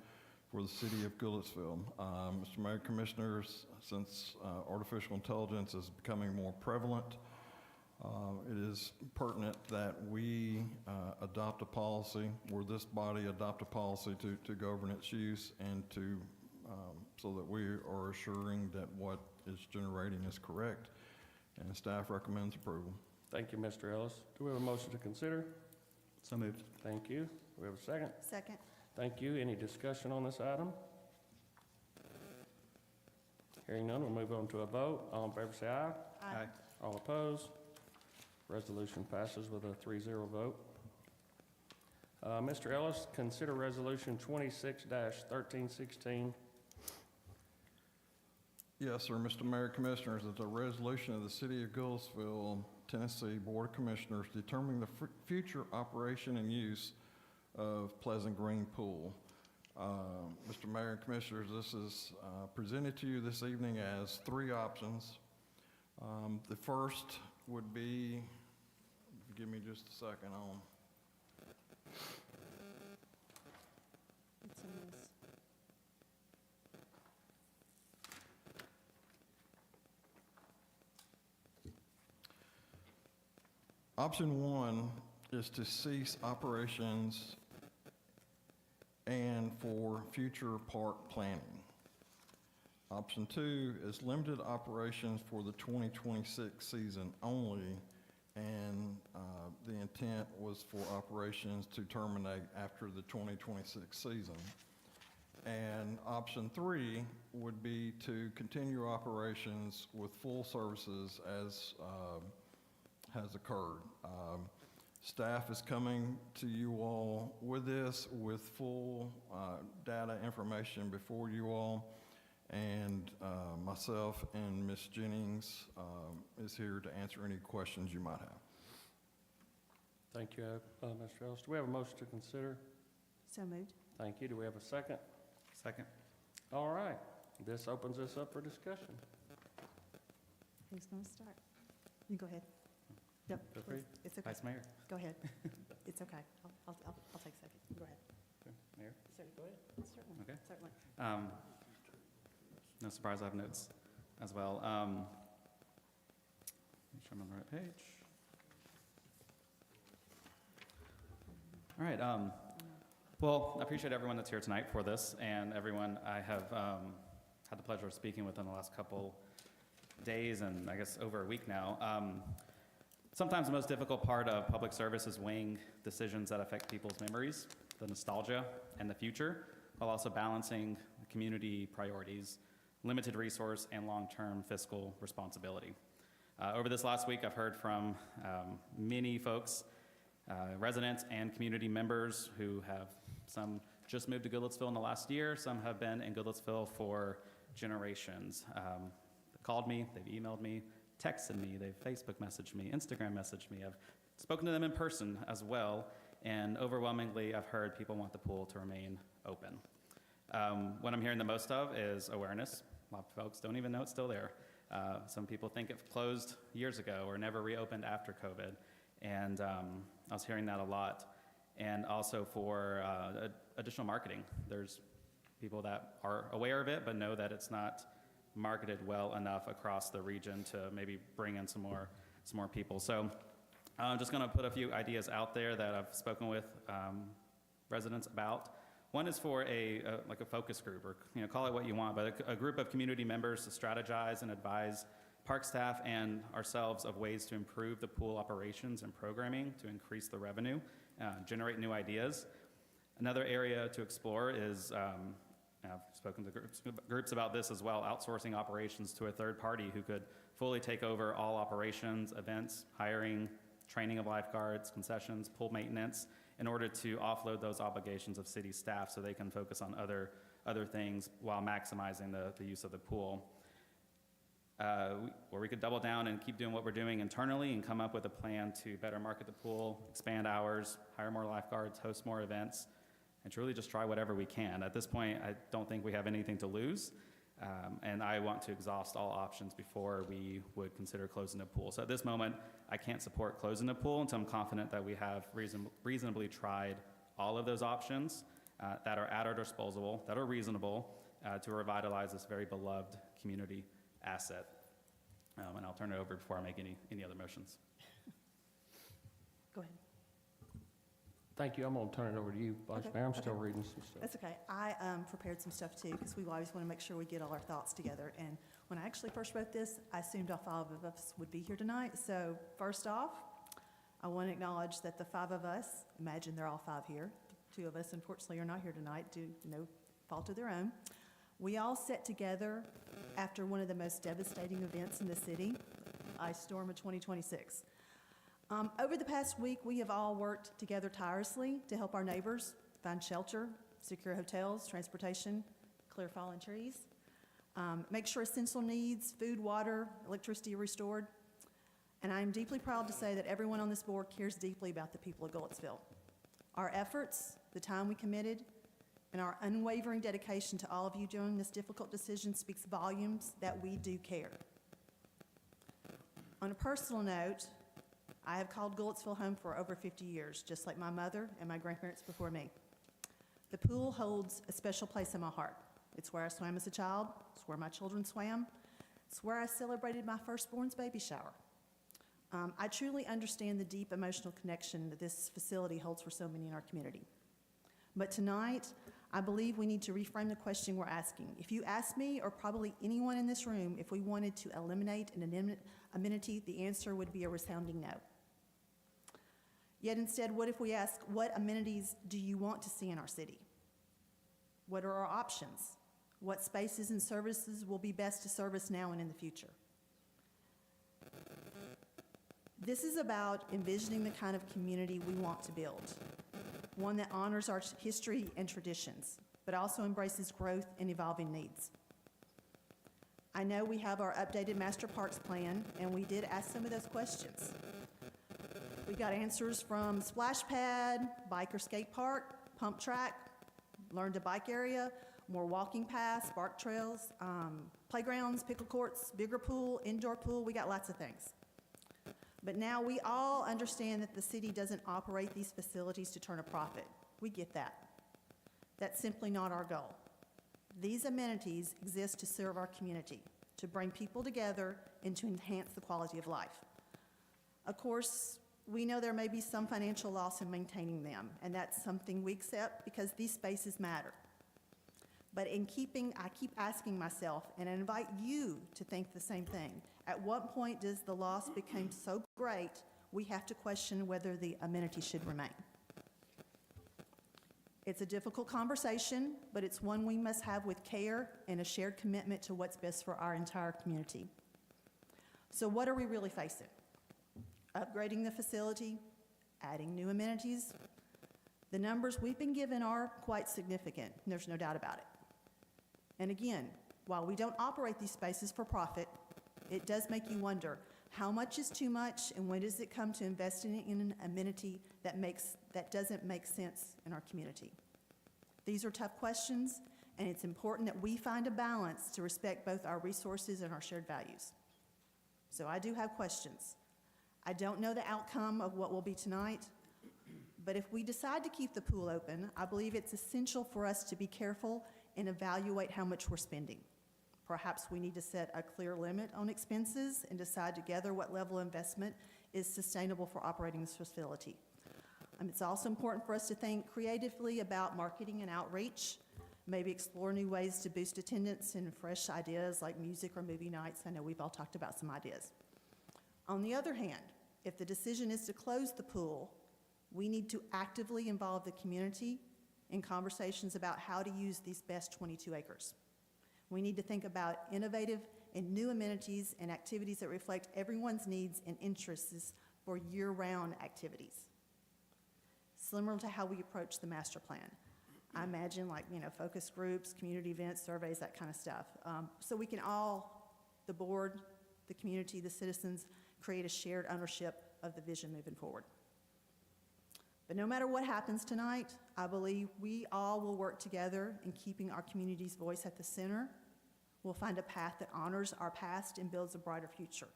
Speaker 6: for the City of Goodlettsville. Mr. Mayor, Commissioners, since artificial intelligence is becoming more prevalent, it is pertinent that we adopt a policy, or this body adopt a policy to govern its use and to so that we are assuring that what is generating is correct, and staff recommends approval.
Speaker 2: Thank you, Mr. Ellis. Do we have a motion to consider?
Speaker 19: So moved.
Speaker 2: Thank you. Do we have a second?
Speaker 14: Second.
Speaker 2: Thank you. Any discussion on this item? Hearing none, we'll move on to a vote. All in favor say aye.
Speaker 14: Aye.
Speaker 2: All opposed? Resolution passes with a 3-0 vote. Mr. Ellis, consider Resolution 26-1316.
Speaker 6: Yes, sir, Mr. Mayor, Commissioners, it's a resolution of the City of Goodlettsville, Tennessee Board of Commissioners determining the future operation and use of Pleasant Green Pool. Mr. Mayor and Commissioners, this is presented to you this evening as 3 options. The first would be, give me just a second on.
Speaker 14: It's in this.
Speaker 6: Option 1 is to cease operations and for future park planning. Option 2 is limited operations for the 2026 season only, and the intent was for operations to terminate after the 2026 season. And option 3 would be to continue operations with full services as has occurred. Staff is coming to you all with this, with full data information before you all, and myself and Ms. Jennings is here to answer any questions you might have.
Speaker 2: Thank you, Mr. Ellis. Do we have a motion to consider?
Speaker 14: So moved.
Speaker 2: Thank you. Do we have a second?
Speaker 19: Second.
Speaker 2: All right. This opens us up for discussion.
Speaker 14: Who's going to start? You go ahead. Yep,
Speaker 19: Feel free.
Speaker 14: it's okay.
Speaker 19: Vice Mayor.
Speaker 14: Go ahead. It's okay. I'll take a second. Go ahead.
Speaker 19: Okay. Mayor.
Speaker 14: Certainly. Go ahead. Certainly.
Speaker 19: Okay.
Speaker 14: Certainly.
Speaker 19: No surprise, I have notes as well. Make sure I'm on the right page. All right. Well, I appreciate everyone that's here tonight for this, and everyone I have had the pleasure of speaking with in the last couple days, and I guess over a week now. Sometimes the most difficult part of public service is weighing decisions that affect people's memories, the nostalgia, and the future, while also balancing community priorities, limited resource, and long-term fiscal responsibility. Over this last week, I've heard from many folks, residents and community members who have some just moved to Goodlettsville in the last year, some have been in Goodlettsville for generations. They called me, they've emailed me, texted me, they've Facebook messaged me, Instagram messaged me. I've spoken to them in person as well, and overwhelmingly I've heard people want the pool to remain open. What I'm hearing the most of is awareness. A lot of folks don't even know it's still there. Some people think it closed years ago or never reopened after COVID, and I was hearing that a lot. And also for additional marketing. There's people that are aware of it but know that it's not marketed well enough across the region to maybe bring in some more people. So I'm just going to put a few ideas out there that I've spoken with residents about. One is for like a focus group, or call it what you want, but a group of community members to strategize and advise park staff and ourselves of ways to improve the pool operations and programming to increase the revenue, generate new ideas. Another area to explore is, I've spoken to groups about this as well, outsourcing operations to a third party who could fully take over all operations, events, hiring, training of lifeguards, concessions, pool maintenance, in order to offload those obligations of city staff so they can focus on other things while maximizing the use of the pool. Or we could double down and keep doing what we're doing internally and come up with a plan to better market the pool, expand hours, hire more lifeguards, host more events, and truly just try whatever we can. At this point, I don't think we have anything to lose, and I want to exhaust all options before we would consider closing the pool. So at this moment, I can't support closing the pool until I'm confident that we have reasonably tried all of those options that are at our disposal, that are reasonable, to revitalize this very beloved community asset. And I'll turn it over before I make any other motions.
Speaker 14: Go ahead.
Speaker 2: Thank you. I'm going to turn it over to you, Vice Mayor. I'm still reading some stuff.
Speaker 14: That's okay. I prepared some stuff too, because we always want to make sure we get all our thoughts together. And when I actually first wrote this, I assumed all 5 of us would be here tonight. So first off, I want to acknowledge that the 5 of us, imagine they're all 5 here. 2 of us, unfortunately, are not here tonight due to no fault of their own. We all sat together after one of the most devastating events in the city, Ice Storm of 2026. Over the past week, we have all worked together tirelessly to help our neighbors find shelter, secure hotels, transportation, clear fallen trees, make sure essential needs, food, water, electricity are restored. And I am deeply proud to say that everyone on this board cares deeply about the people of Goodlettsville. Our efforts, the time we committed, and our unwavering dedication to all of you during this difficult decision speaks volumes that we do care. On a personal note, I have called Goodlettsville home for over 50 years, just like my mother and my grandparents before me. The pool holds a special place in my heart. It's where I swam as a child. It's where my children swam. It's where I celebrated my firstborn's baby shower. I truly understand the deep emotional connection that this facility holds for so many in our community. But tonight, I believe we need to reframe the question we're asking. If you ask me, or probably anyone in this room, if we wanted to eliminate an amenity, the answer would be a resounding no. Yet instead, what if we ask, what amenities do you want to see in our city? What are our options? What spaces and services will be best to serve us now and in the future? This is about envisioning the kind of community we want to build, one that honors our history and traditions, but also embraces growth and evolving needs. I know we have our updated master parks plan, and we did ask some of those questions. We got answers from splash pad, bike or skate park, pump track, learn to bike area, more walking paths, bark trails, playgrounds, pickle courts, bigger pool, indoor pool. We got lots of things. But now we all understand that the city doesn't operate these facilities to turn a profit. We get that. That's simply not our goal. These amenities exist to serve our community, to bring people together, and to enhance the quality of life. Of course, we know there may be some financial loss in maintaining them, and that's something we accept because these spaces matter. But I keep asking myself, and I invite you to think the same thing. At what point does the loss become so great we have to question whether the amenity should remain? It's a difficult conversation, but it's one we must have with care and a shared commitment to what's best for our entire community. So what are we really facing? Upgrading the facility, adding new amenities? The numbers we've been given are quite significant, and there's no doubt about it. And again, while we don't operate these spaces for profit, it does make you wonder, how much is too much, and when does it come to investing in an amenity that doesn't make sense in our community? These are tough questions, and it's important that we find a balance to respect both our resources and our shared values. So I do have questions. I don't know the outcome of what will be tonight, but if we decide to keep the pool open, I believe it's essential for us to be careful and evaluate how much we're spending. Perhaps we need to set a clear limit on expenses and decide together what level of investment is sustainable for operating this facility. It's also important for us to think creatively about marketing and outreach, maybe explore new ways to boost attendance and fresh ideas like music or movie nights. I know we've all talked about some ideas. On the other hand, if the decision is to close the pool, we need to actively involve the community in conversations about how to use these best 22 acres. We need to think about innovative and new amenities and activities that reflect everyone's needs and interests for year-round activities, similar to how we approach the master plan. I imagine focus groups, community events, surveys, that kind of stuff. So we can all, the board, the community, the citizens, create a shared ownership of the vision moving forward. But no matter what happens tonight, I believe we all will work together in keeping our community's voice at the center. We'll find a path that honors our past and builds a brighter future.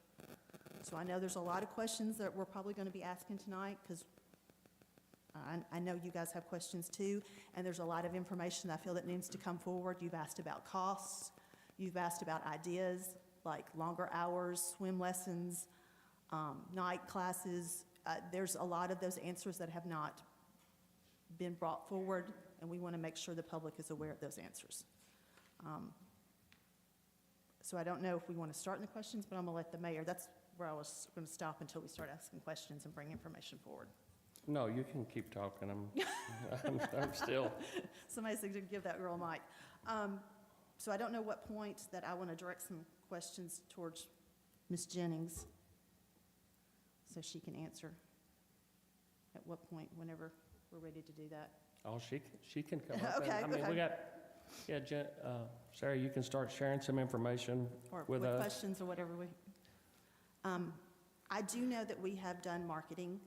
Speaker 14: So I know there's a lot of questions that we're probably going to be asking tonight, because I know you guys have questions too, and there's a lot of information I feel that needs to come forward. You've asked about costs. You've asked about ideas like longer hours, swim lessons, night classes. There's a lot of those answers that have not been brought forward, and we want to make sure the public is aware of those answers. So I don't know if we want to start in the questions, but I'm going to let the mayor, that's where I was going to stop until we start asking questions and bring information forward.
Speaker 2: No, you can keep talking. I'm still.
Speaker 14: Somebody's going to give that girl a mic. So I don't know what point that I want to direct some questions towards Ms. Jennings so she can answer. At what point, whenever we're ready to do that.
Speaker 2: Oh, she can come up.
Speaker 14: Okay,
Speaker 2: I mean,
Speaker 14: okay.
Speaker 2: we got, Sarah, you can start sharing some information
Speaker 14: Or
Speaker 2: with us.
Speaker 14: questions or whatever we. I do know that we have done marketing,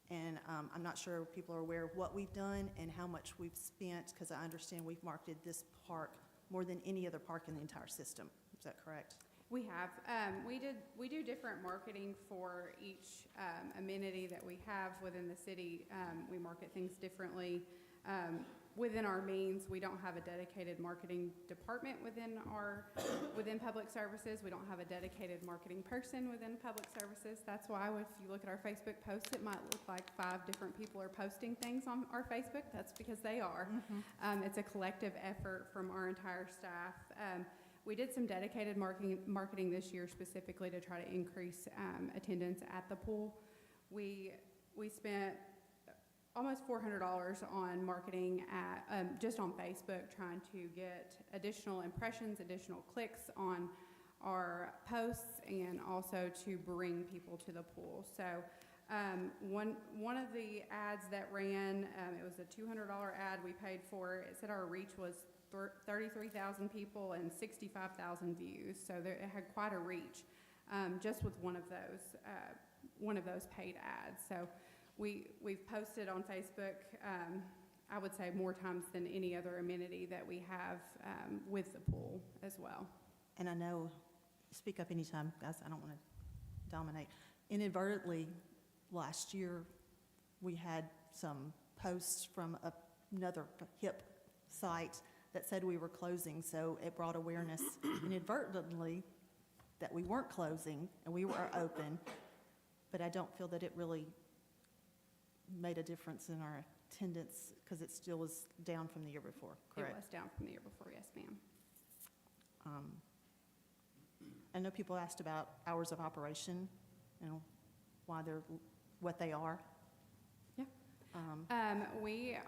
Speaker 14: and I'm not sure people are aware of what we've done and how much we've spent, because I understand we've marketed this park more than any other park in the entire system. Is that correct?
Speaker 20: We have. We do different marketing for each amenity that we have within the city. We market things differently. Within our means, we don't have a dedicated marketing department within public services. We don't have a dedicated marketing person within public services. That's why if you look at our Facebook posts, it might look like 5 different people are posting things on our Facebook. That's because they are.
Speaker 14: Mm-hmm.
Speaker 20: It's a collective effort from our entire staff. We did some dedicated marketing this year specifically to try to increase attendance at the pool. We spent almost $400 on marketing at, just on Facebook, trying to get additional impressions, additional clicks on our posts, and also to bring people to the pool. So one of the ads that ran, it was a $200 ad we paid for. It said our reach was 33,000 people and 65,000 views. So it had quite a reach just with one of those paid ads. So we've posted on Facebook, I would say more times than any other amenity that we have with the pool as well.
Speaker 14: And I know, speak up anytime, guys, I don't want to dominate. Inadvertently, last year, we had some posts from another hip site that said we were closing, so it brought awareness inadvertently that we weren't closing and we were open, but I don't feel that it really made a difference in our attendance because it still was down from the year before, correct?
Speaker 20: It was down from the year before, yes, ma'am.
Speaker 14: I know people asked about hours of operation, why they're what they are.
Speaker 20: Yeah.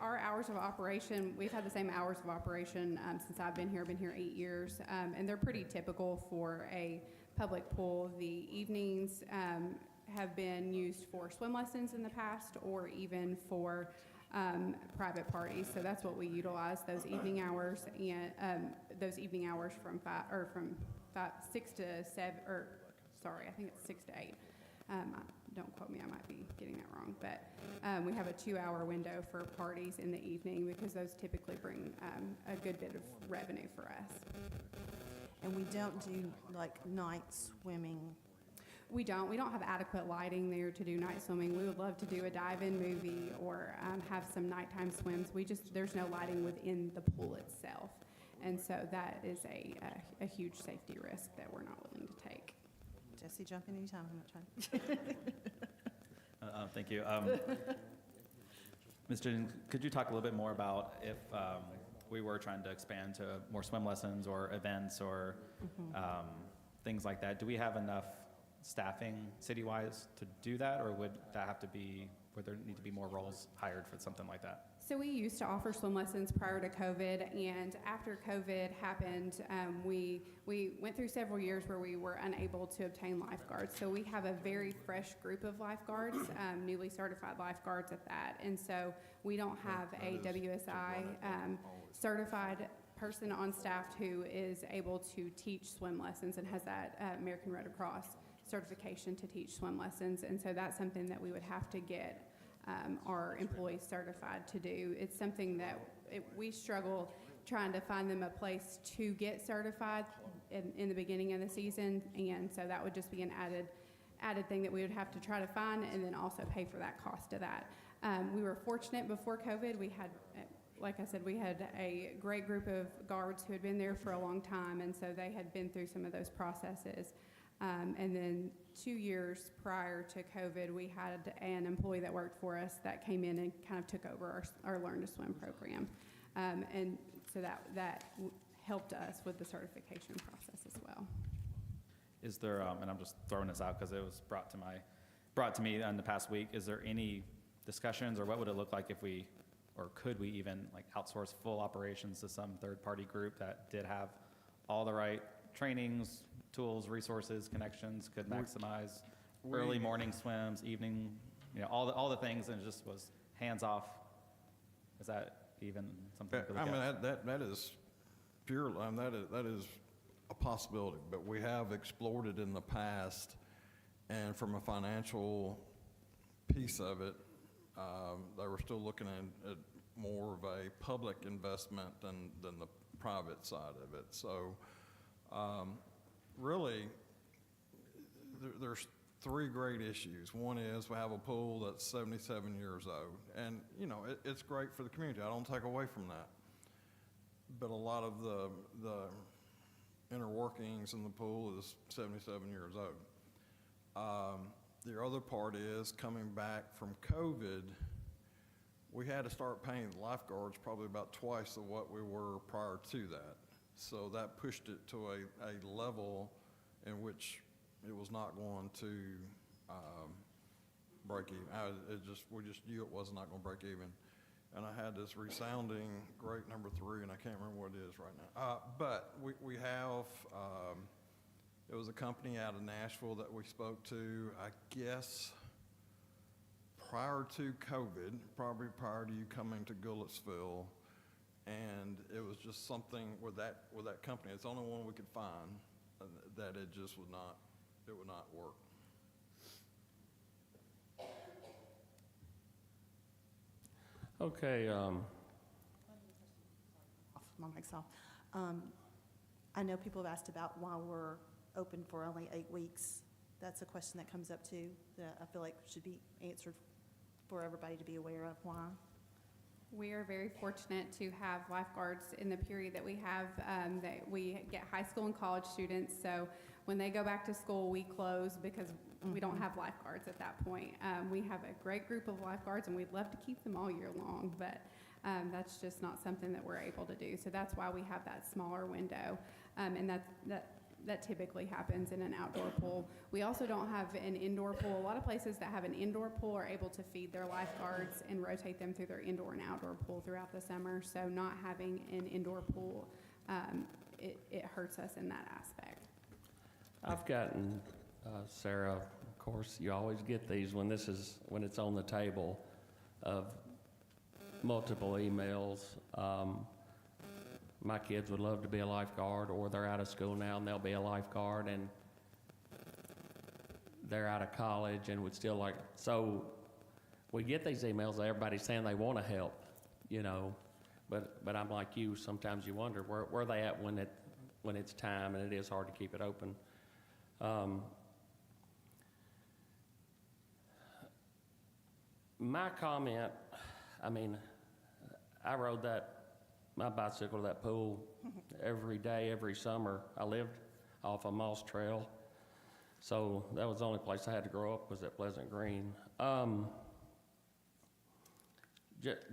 Speaker 20: Our hours of operation, we've had the same hours of operation since I've been here. I've been here 8 years, and they're pretty typical for a public pool. The evenings have been used for swim lessons in the past, or even for private parties. So that's what we utilize, those evening hours, and those evening hours from 6 to 7, or sorry, I think it's 6 to 8. Don't quote me, I might be getting that wrong, but we have a 2-hour window for parties in the evening because those typically bring a good bit of revenue for us.
Speaker 14: And we don't do like night swimming.
Speaker 20: We don't have adequate lighting there to do night swimming. We would love to do a dive-in movie or have some nighttime swims. There's no lighting within the pool itself. And so that is a huge safety risk that we're not willing to take.
Speaker 14: Jesse, jump in anytime. I'm not trying.
Speaker 19: Thank you. Ms. Jennings, could you talk a little bit more about if we were trying to expand to more swim lessons or events or things like that. Do we have enough staffing city-wise to do that, or would there need to be more roles hired for something like that?
Speaker 20: So we used to offer swim lessons prior to COVID, and after COVID happened, we went through several years where we were unable to obtain lifeguards. So we have a very fresh group of lifeguards, newly certified lifeguards at that. And so we don't have a WSI certified person on staff who is able to teach swim lessons and has that American Red Cross certification to teach swim lessons. And so that's something that we would have to get our employees certified to do. It's something that we struggle trying to find them a place to get certified in the beginning of the season, and so that would just be an added thing that we would have to try to find and then also pay for that cost of that. We were fortunate before COVID. We had, like I said, we had a great group of guards who had been there for a long time, and so they had been through some of those processes. And then 2 years prior to COVID, we had an employee that worked for us that came in and kind of took over our Learn to Swim program. And so that helped us with the certification process as well.
Speaker 19: Is there, and I'm just throwing this out because it was brought to me in the past week, is there any discussions, or what would it look like if we, or could we even like outsource full operations to some third-party group that did have all the right trainings, tools, resources, connections, could maximize early morning swims, evening, all the things, and it just was hands off? Is that even something we could look at?
Speaker 6: That is pure, that is a possibility, but we have explored it in the past, and from a financial piece of it, they were still looking at more of a public investment than the private side of it. So really, there's three great issues. One is we have a pool that's 77 years old, and it's great for the community. I don't take away from that. But a lot of the inner workings in the pool is 77 years old. The other part is coming back from COVID, we had to start paying the lifeguards probably about twice of what we were prior to that. So that pushed it to a level in which it was not going to break even. We just knew it was not going to break even. And I had this resounding great number 3, and I can't remember what it is right now. But we have, it was a company out of Nashville that we spoke to, I guess, prior to COVID, probably prior to you coming to Goodlettsville. And it was just something with that company. It's the only one we could find that it just would not work.
Speaker 2: Okay.
Speaker 14: My mic's off. I know people have asked about why we're open for only 8 weeks. That's a question that comes up too, that I feel like should be answered for everybody to be aware of why.
Speaker 20: We are very fortunate to have lifeguards in the period that we have. That we get high school and college students, so when they go back to school, we close because we don't have lifeguards at that point. We have a great group of lifeguards, and we'd love to keep them all year long, but that's just not something that we're able to do. So that's why we have that smaller window, and that typically happens in an outdoor pool. We also don't have an indoor pool. A lot of places that have an indoor pool are able to feed their lifeguards and rotate them through their indoor and outdoor pool throughout the summer. So not having an indoor pool, it hurts us in that aspect.
Speaker 2: I've gotten, Sarah, of course, you always get these when it's on the table of multiple emails. My kids would love to be a lifeguard, or they're out of school now and they'll be a lifeguard, and they're out of college and would still like, so we get these emails, everybody's saying they want to help, but I'm like you, sometimes you wonder where they at when it's time, and it is hard to keep it open. My comment, I rode my bicycle to that pool every day, every summer. I lived off a Moss Trail, so that was the only place I had to grow up, was at Pleasant Green.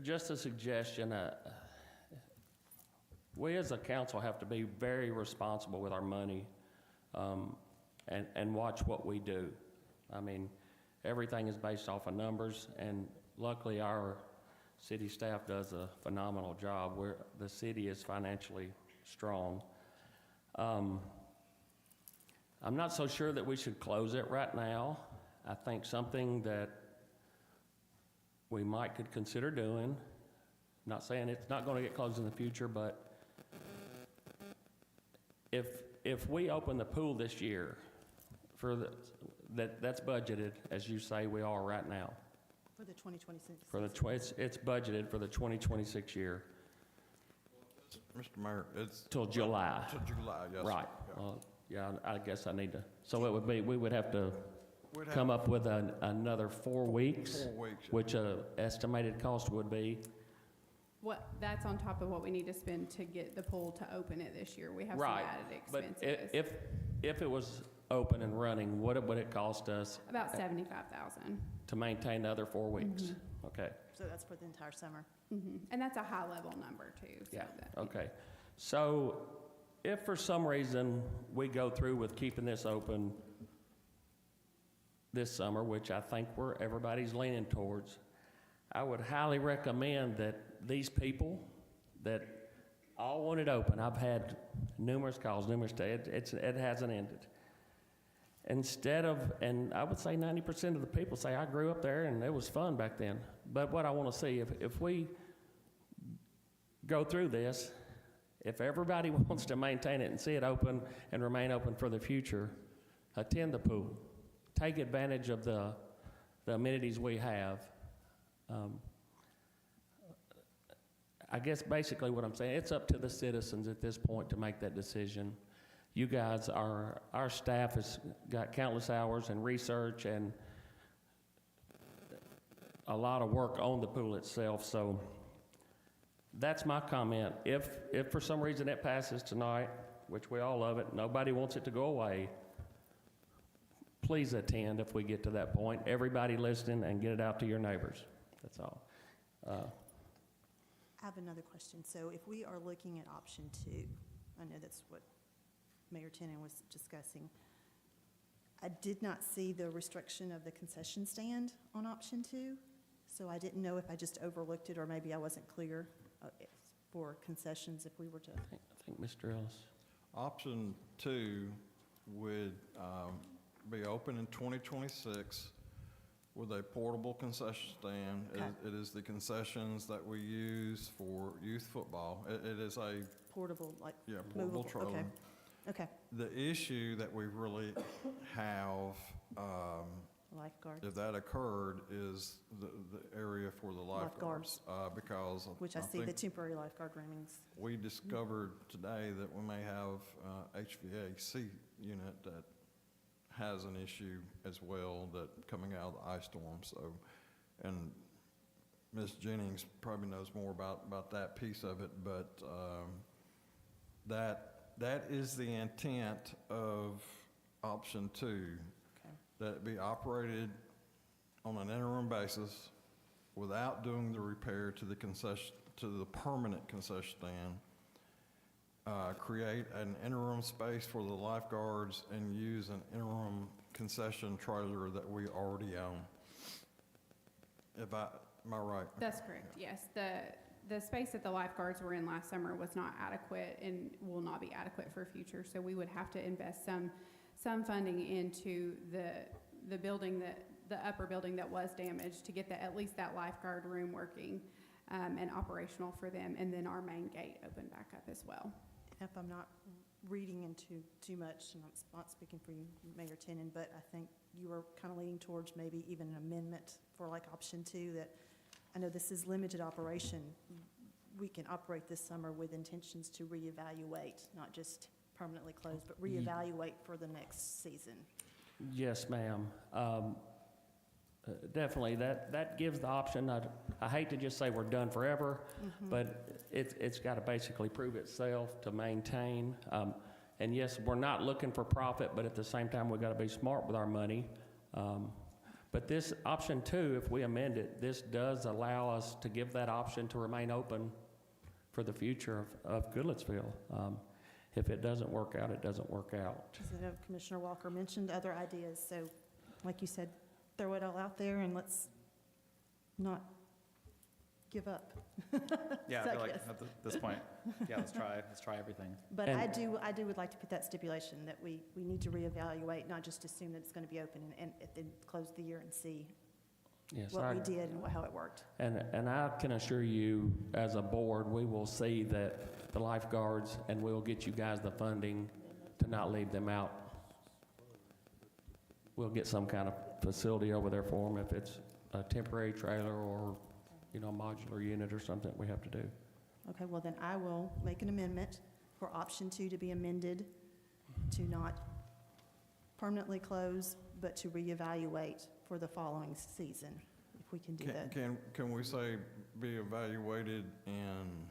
Speaker 2: Just a suggestion, we as a council have to be very responsible with our money, and watch what we do. I mean, everything is based off of numbers, and luckily our city staff does a phenomenal job where the city is financially strong. I'm not so sure that we should close it right now. I think something that we might could consider doing, not saying it's not going to get closed in the future, but if we open the pool this year for that's budgeted, as you say we are right now.
Speaker 14: For the 2026.
Speaker 2: For the it's budgeted for the 2026 year.
Speaker 6: Mr. Mayor, it's...
Speaker 2: Till July.
Speaker 6: Till July, yes.
Speaker 2: Right.
Speaker 6: Yeah.
Speaker 2: Yeah, I guess I need to, so it would be, we would have to come up with another 4 weeks.
Speaker 6: 4 weeks.
Speaker 2: Which estimated cost would be,
Speaker 20: That's on top of what we need to spend to get the pool to open it this year. We have some
Speaker 2: right.
Speaker 20: added
Speaker 2: But
Speaker 20: expenses.
Speaker 2: if it was open and running, what would it cost us
Speaker 20: About $75,000.
Speaker 2: to maintain the other 4 weeks? Okay,
Speaker 14: So that's for the entire summer.
Speaker 20: And that's a high-level number, too. So
Speaker 2: yeah,
Speaker 20: that-
Speaker 2: okay. So if for some reason we go through with keeping this open this summer, which I think everybody's leaning towards, I would highly recommend that these people that all want it open, I've had numerous calls, numerous days, it hasn't ended. Instead of, and I would say 90% of the people say, I grew up there and it was fun back then. But what I want to see, if we go through this, if everybody wants to maintain it and see it open and remain open for the future, attend the pool. Take advantage of the amenities we have. I guess basically what I'm saying, it's up to the citizens at this point to make that decision. You guys our staff has got countless hours and research and a lot of work on the pool itself, so that's my comment. If for some reason it passes tonight, which we all love it, nobody wants it to go away, please attend if we get to that point. Everybody listening, and get it out to your neighbors. That's all.
Speaker 14: I have another question. So if we are looking at option 2, I know that's what Mayor Tenen was discussing. I did not see the restriction of the concession stand on option 2, so I didn't know if I just overlooked it or maybe I wasn't clear for concessions if we were to.
Speaker 2: I think Mr. Ellis.
Speaker 6: Option 2 would be open in 2026 with a portable concession stand.
Speaker 14: Okay.
Speaker 6: It is the concessions that we use for youth football. It is a
Speaker 14: Portable, like
Speaker 6: portable
Speaker 14: movable,
Speaker 6: trailer.
Speaker 14: okay. Okay,
Speaker 6: The issue that we really have,
Speaker 14: lifeguard,
Speaker 6: if that occurred, is the area for the lifeguards. Because
Speaker 14: which I see the
Speaker 6: think
Speaker 14: temporary lifeguard roomings.
Speaker 6: we discovered today that we may have HVAC unit that has an issue as well, that coming out of the ice storm. So, and Ms. Jennings probably knows more about that piece of it, but that is the intent of option 2,
Speaker 14: Okay.
Speaker 6: that it be operated on an interim basis without doing the repair to the concession, to the permanent concession stand, create an interim space for the lifeguards, and use an interim concession trailer that we already own. Am I right?
Speaker 20: That's correct, yes. The space that the lifeguards were in last summer was not adequate and will not be adequate for future, so we would have to invest some funding into the building, the upper building that was damaged, to get at least that lifeguard room working and operational for them, and then our main gate open back up as well.
Speaker 14: If I'm not reading into too much, and I'm not speaking for you, Mayor Tenen, but I think you were kind of leaning towards maybe even an amendment for like option 2, that I know this is limited operation. We can operate this summer with intentions to reevaluate, not just permanently close, but reevaluate for the next season.
Speaker 2: Yes, ma'am. Definitely, that gives the option. I hate to just say we're done forever, but it's got to basically prove itself to maintain. And yes, we're not looking for profit, but at the same time, we've got to be smart with our money. But this option 2, if we amend it, this does allow us to give that option to remain open for for the future of Goodlettsville. If it doesn't work out, it doesn't work out.
Speaker 14: As I know Commissioner Walker mentioned other ideas, so like you said, throw it all out there and let's not give up.
Speaker 19: Yeah, I
Speaker 14: So,
Speaker 19: feel like
Speaker 14: yes.
Speaker 19: at this point, yeah, let's try everything.
Speaker 14: But
Speaker 2: And-
Speaker 14: I do would like to put that stipulation that we need to reevaluate, not just assume that it's going to be open and then close the year and see
Speaker 2: Yes,
Speaker 14: what we did and how it worked.
Speaker 2: And I can assure you, as a board, we will see that the lifeguards, and we'll get you guys the funding to not leave them out. We'll get some kind of facility over there for them, if it's a temporary trailer or, you know, a modular unit or something we have to do.
Speaker 14: Okay, well then I will make an amendment for option 2 to be amended to not permanently close, but to reevaluate for the following season, if we can do that.
Speaker 6: Can we say be evaluated in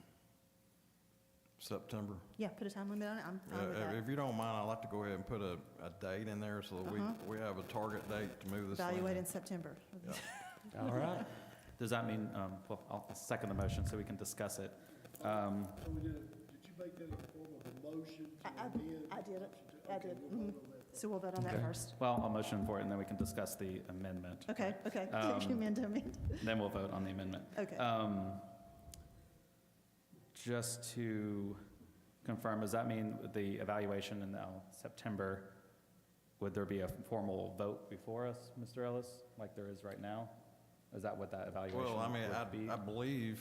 Speaker 6: September?
Speaker 14: Yeah, put a time limit on it, I'm fine with that.
Speaker 6: If you don't mind, I'd like to go ahead and put a date in there so that we have a target date to move this thing.
Speaker 14: Evaluate in September.
Speaker 6: Yeah.
Speaker 2: All right.
Speaker 19: Does that mean, well, I'll second the motion so we can discuss it.
Speaker 21: Did you make that in the form of a motion to amend?
Speaker 14: I did it, I did. Mhm. So we'll vote on that
Speaker 2: Okay.
Speaker 14: first.
Speaker 19: Well, I'll motion for it, and then we can discuss the amendment.
Speaker 14: Okay. You amend.
Speaker 19: Then we'll vote on the amendment.
Speaker 14: Okay.
Speaker 19: Just to confirm, does that mean the evaluation in September, would there be a formal vote before us, Mr. Ellis, like there is right now? Is that what that evaluation
Speaker 6: Well, I mean,
Speaker 19: would be?
Speaker 6: I believe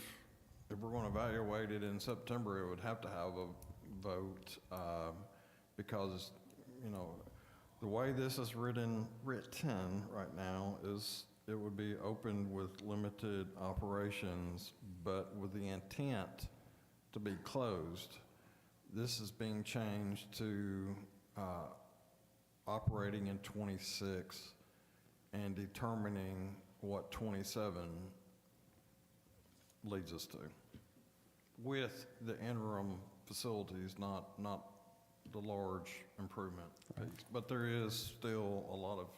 Speaker 6: if we're going to evaluate it in September, it would have to have a vote because, you know, the way this is written right now is it would be open with limited operations, but with the intent to be closed. This is being changed to operating in 26 and determining what 27 leads us to, with the interim facilities, not the large improvement piece. But there is still a lot of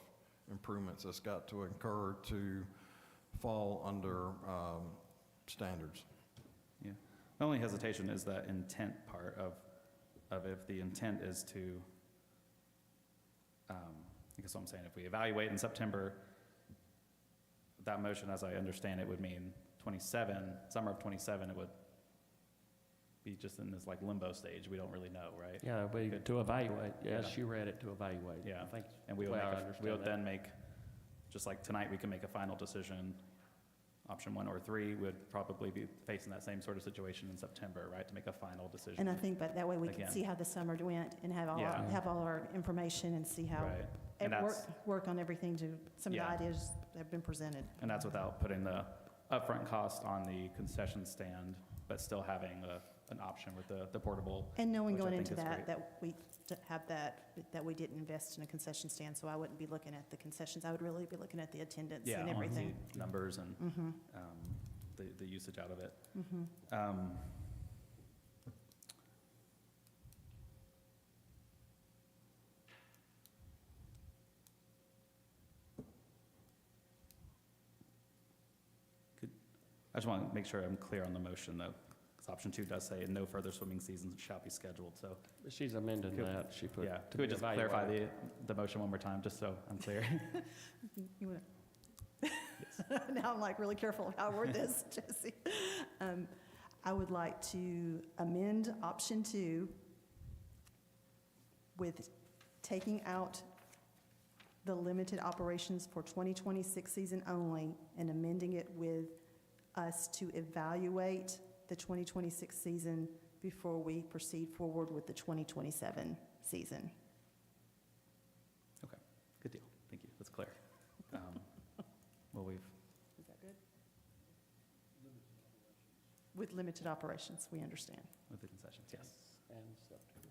Speaker 6: improvements that's got to occur to fall under standards.
Speaker 19: Yeah. My only hesitation is that intent part of if the intent is to, I guess what I'm saying, if we evaluate in September, that motion, as I understand it, would mean 27, summer of 27, it would be just in this like limbo stage. We don't really know, right?
Speaker 2: Yeah, to evaluate. Yes,
Speaker 19: Yeah.
Speaker 2: you read it, to evaluate.
Speaker 19: Yeah,
Speaker 2: I think
Speaker 19: and we
Speaker 2: the
Speaker 19: would
Speaker 2: way I
Speaker 19: make,
Speaker 2: understand
Speaker 19: we would
Speaker 2: that.
Speaker 19: then make, just like tonight, we can make a final decision, option 1 or 3, we would probably be facing that same sort of situation in September, right, to make a final decision.
Speaker 14: And I think that way we can
Speaker 19: Again.
Speaker 14: see how the summer went and have
Speaker 19: Yeah.
Speaker 14: all our information and see how,
Speaker 19: Right.
Speaker 14: and
Speaker 19: And
Speaker 14: work,
Speaker 19: that's-
Speaker 14: work on everything to, some of
Speaker 19: Yeah.
Speaker 14: the ideas that have been presented.
Speaker 19: And that's without putting the upfront cost on the concession stand, but still having an option with the portable.
Speaker 14: And knowing
Speaker 19: which I
Speaker 14: going
Speaker 19: think
Speaker 14: into
Speaker 19: is
Speaker 14: that,
Speaker 19: great.
Speaker 14: that we have that we didn't invest in a concession stand, so I wouldn't be looking at the concessions, I would really be looking at the attendance
Speaker 19: Yeah,
Speaker 14: and
Speaker 19: on
Speaker 14: everything.
Speaker 19: the numbers and
Speaker 14: Mhm.
Speaker 19: the usage out of it.
Speaker 14: Mhm.
Speaker 19: I just want to make sure I'm clear on the motion, though, because option 2 does say, no further swimming seasons shall be scheduled, so.
Speaker 2: She's amending
Speaker 19: Could-
Speaker 2: that. She put.
Speaker 19: Yeah,
Speaker 2: to
Speaker 19: could we
Speaker 2: be
Speaker 19: just clarify
Speaker 2: evaluated.
Speaker 19: the motion one more time, just so I'm clear?
Speaker 14: You wanna- Now I'm like really careful of how I word this, Jesse. I would like to amend option 2 with taking out the limited operations for 2026 season only and amending it with us to evaluate the 2026 season before we proceed forward with the 2027 season.
Speaker 19: Okay, good deal. Thank you. That's clear. Well,
Speaker 14: Is that good? With limited operations, we understand.
Speaker 19: with the concessions, yes.
Speaker 2: And September.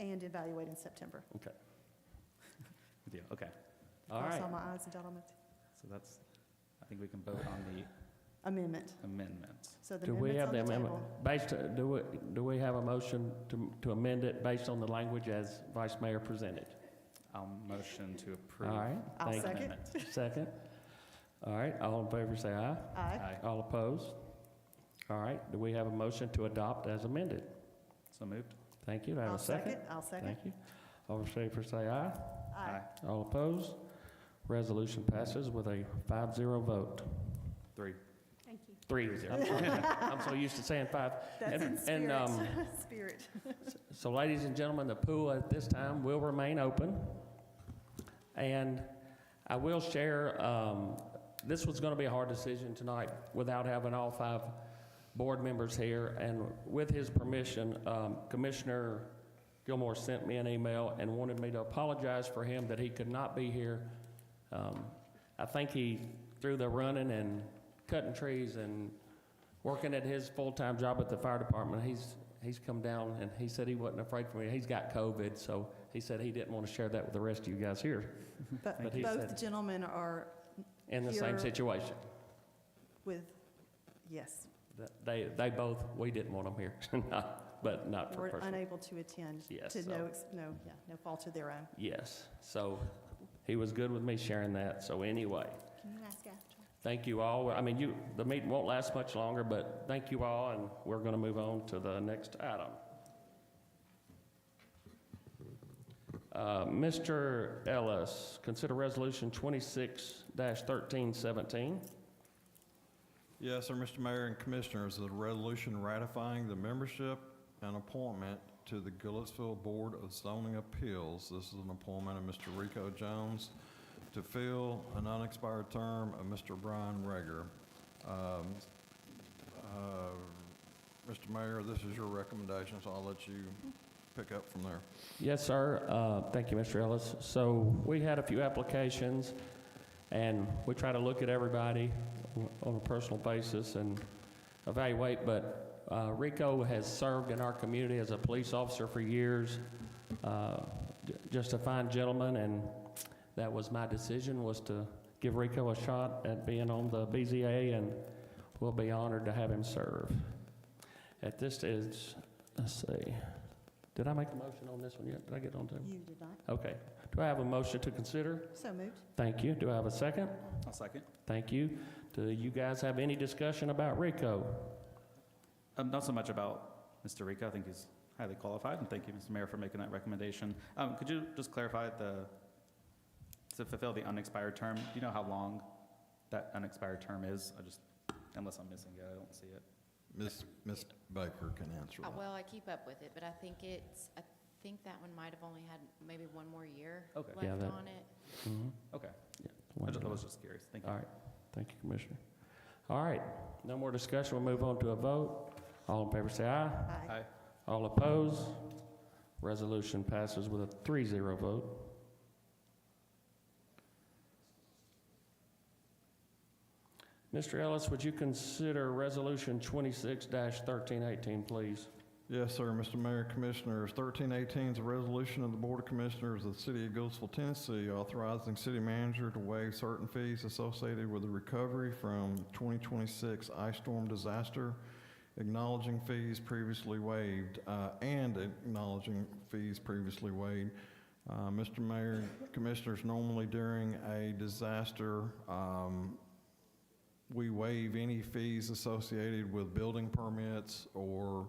Speaker 14: And evaluate in September.
Speaker 2: Okay.
Speaker 19: Good deal. Okay.
Speaker 2: All
Speaker 14: Cross
Speaker 2: right.
Speaker 14: all my i's and dot all my t's.
Speaker 19: So that's, I think we can vote on the
Speaker 14: Amendment.
Speaker 19: amendment.
Speaker 14: So the
Speaker 2: Do we have
Speaker 14: amendment's
Speaker 2: the
Speaker 14: on the
Speaker 2: amendment,
Speaker 14: table.
Speaker 2: do we have a motion to amend it based on the language as Vice Mayor presented?
Speaker 19: I'll motion to approve.
Speaker 2: All right.
Speaker 14: I'll
Speaker 2: thank you.
Speaker 14: second.
Speaker 19: amendment.
Speaker 2: Second. All right, all in favor say aye.
Speaker 14: Aye.
Speaker 2: All opposed? All right, do we have a motion to adopt as amended?
Speaker 19: So moved.
Speaker 2: Thank you. Do I have a second?
Speaker 14: I'll second.
Speaker 2: Thank you. All in favor say aye.
Speaker 14: Aye.
Speaker 2: All opposed? Resolution passes with a 5-0 vote.
Speaker 19: 3.
Speaker 20: Thank you.
Speaker 2: 3-0. I'm sorry. I'm so used to saying 5.
Speaker 14: That's in spirit. Spirit.
Speaker 2: So ladies and gentlemen, the pool at this time will remain open. And I will share, this was going to be a hard decision tonight without having all 5 board members here. And with his permission, Commissioner Gilmore sent me an email and wanted me to apologize for him that he could not be here. I think he, through the running and cutting trees and working at his full-time job at the fire department, he's come down and he said he wasn't afraid for me. He's got COVID, so he said he didn't want to share that with the rest of you guys here.
Speaker 14: But
Speaker 2: he
Speaker 14: both
Speaker 2: said-
Speaker 14: gentlemen are
Speaker 2: In the same
Speaker 14: here
Speaker 2: situation.
Speaker 14: with, yes,
Speaker 2: They both, we didn't want them here, but not for
Speaker 14: were
Speaker 2: personal.
Speaker 14: unable to attend.
Speaker 2: Yes,
Speaker 14: To
Speaker 2: so-
Speaker 14: no fault of their own.
Speaker 2: Yes, so he was good with me sharing that. So anyway,
Speaker 14: Can you ask after?
Speaker 2: thank you all. I mean, the meeting won't last much longer, but thank you all, and we're going to move on to the next item. Mr. Ellis, consider Resolution 26-1317.
Speaker 6: Yes, sir, Mr. Mayor and Commissioners, the resolution ratifying the membership and appointment to the Goodlettsville Board of Zoning Appeals. This is an appointment of Mr. Rico Jones to fill an unexpired term of Mr. Brian Rager. Mr. Mayor, this is your recommendation, so I'll let you pick up from there.
Speaker 2: Yes, sir. Thank you, Mr. Ellis. So we had a few applications, and we try to look at everybody on a personal basis and evaluate, but Rico has served in our community as a police officer for years, just a fine gentleman, and that was my decision, was to give Rico a shot at being on the BZA, and we'll be honored to have him serve. At this stage, let's see, did I make a motion on this one yet? Did I get on to it?
Speaker 14: You did not.
Speaker 2: Okay. Do I have a motion to consider?
Speaker 14: So moved.
Speaker 2: Thank you. Do I have a second?
Speaker 19: I'll second.
Speaker 2: Thank you. Do you guys have any discussion about Rico?
Speaker 19: Not so much about Mr. Rico. I think he's highly qualified, and thank you, Mr. Mayor, for making that recommendation. Could you just clarify to fulfill the unexpired term? Do you know how long that unexpired term is? Unless I'm missing it, I don't see it.
Speaker 6: Ms. Baker can answer that.
Speaker 3: Well, I keep up with it, but I think that one might have only had maybe one more year
Speaker 19: Okay.
Speaker 3: left
Speaker 2: Yeah, that-
Speaker 3: on it.
Speaker 2: Mhm.
Speaker 19: Okay.
Speaker 2: Yeah,
Speaker 19: I was just curious. Thank you.
Speaker 2: All right. Thank you, Commissioner. All right. No more discussion. We'll move on to a vote. All in favor say aye.
Speaker 19: Aye.
Speaker 2: All opposed? Resolution passes with a 3-0 vote. Mr. Ellis, would you consider Resolution 26-1318, please?
Speaker 6: Yes, sir, Mr. Mayor, Commissioners. 1318 is a resolution of the Board of Commissioners of the City of Goodlettsville, Tennessee, authorizing city manager to waive certain fees associated with the recovery from 2026 ice storm disaster, acknowledging fees previously waived, and acknowledging fees previously waived. Mr. Mayor, Commissioners, normally during a disaster, we waive any fees associated with building permits or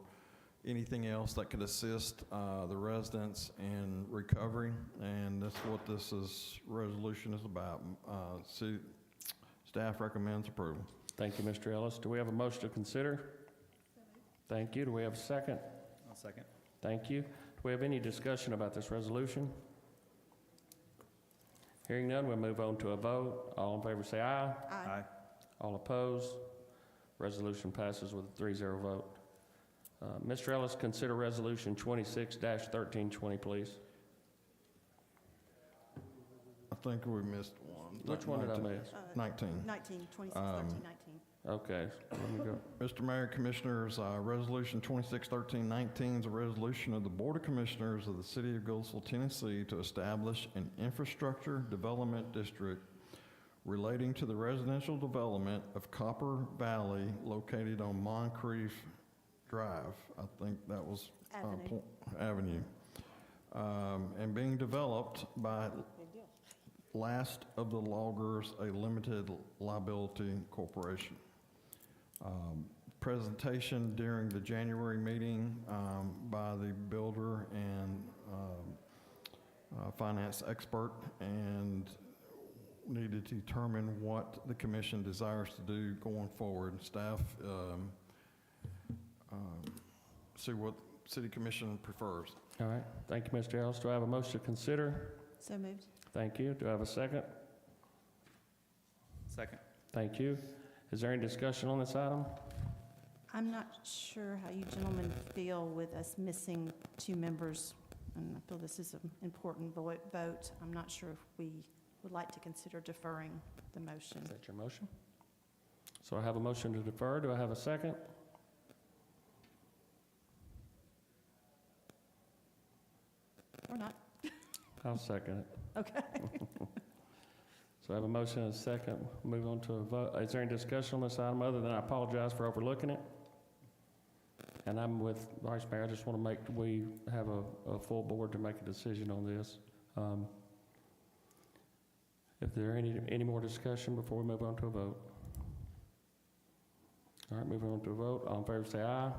Speaker 6: anything else that could assist the residents in recovery, and that's what this resolution is about. City staff recommends approval.
Speaker 2: Thank you, Mr. Ellis. Do we have a motion to consider? Thank you. Do we have a second?
Speaker 19: I'll second.
Speaker 2: Thank you. Do we have any discussion about this resolution? Hearing none, we'll move on to a vote. All in favor say aye.
Speaker 19: Aye.
Speaker 2: All opposed? Resolution passes with a 3-0 vote. Mr. Ellis, consider Resolution 26-1320, please.
Speaker 6: I think we missed one.
Speaker 2: Which one did I miss?
Speaker 6: 19.
Speaker 14: 26, 13, 19.
Speaker 2: Okay, let me go.
Speaker 6: Mr. Mayor, Commissioners, Resolution 26-1319 is a resolution of the Board of Commissioners of the City of Goodlettsville, Tennessee, to establish an infrastructure development district relating to the residential development of Copper Valley located on Moncrief Drive. I think that was Avenue. And being developed by Last of the Loggers, a limited liability corporation. presentation during the January meeting by the builder and finance expert, and need to determine what the commission desires to do going forward. Staff, see what city commission prefers.
Speaker 2: All right, thank you, Mr. Ellis. Do I have a motion to consider?
Speaker 14: So moved.
Speaker 2: Thank you. Do I have a second?
Speaker 19: Second.
Speaker 2: Thank you. Is there any discussion on this item?
Speaker 14: I'm not sure how you gentlemen feel with us missing 2 members, and I feel this is an important vote. I'm not sure if we would like to consider deferring the motion.
Speaker 2: Is that your motion? So I have a motion to defer. Do I have a second?
Speaker 14: Or not?
Speaker 2: I'll second it.
Speaker 14: Okay.
Speaker 2: So I have a motion and a second. Move on to a vote. Is there any discussion on this item other than I apologize for overlooking it? And I'm with Vice Mayor. I just want to make, we have a full board to make a decision on this. If there are any more discussion before we move on to a vote? All right, moving on to a vote. All in favor say aye.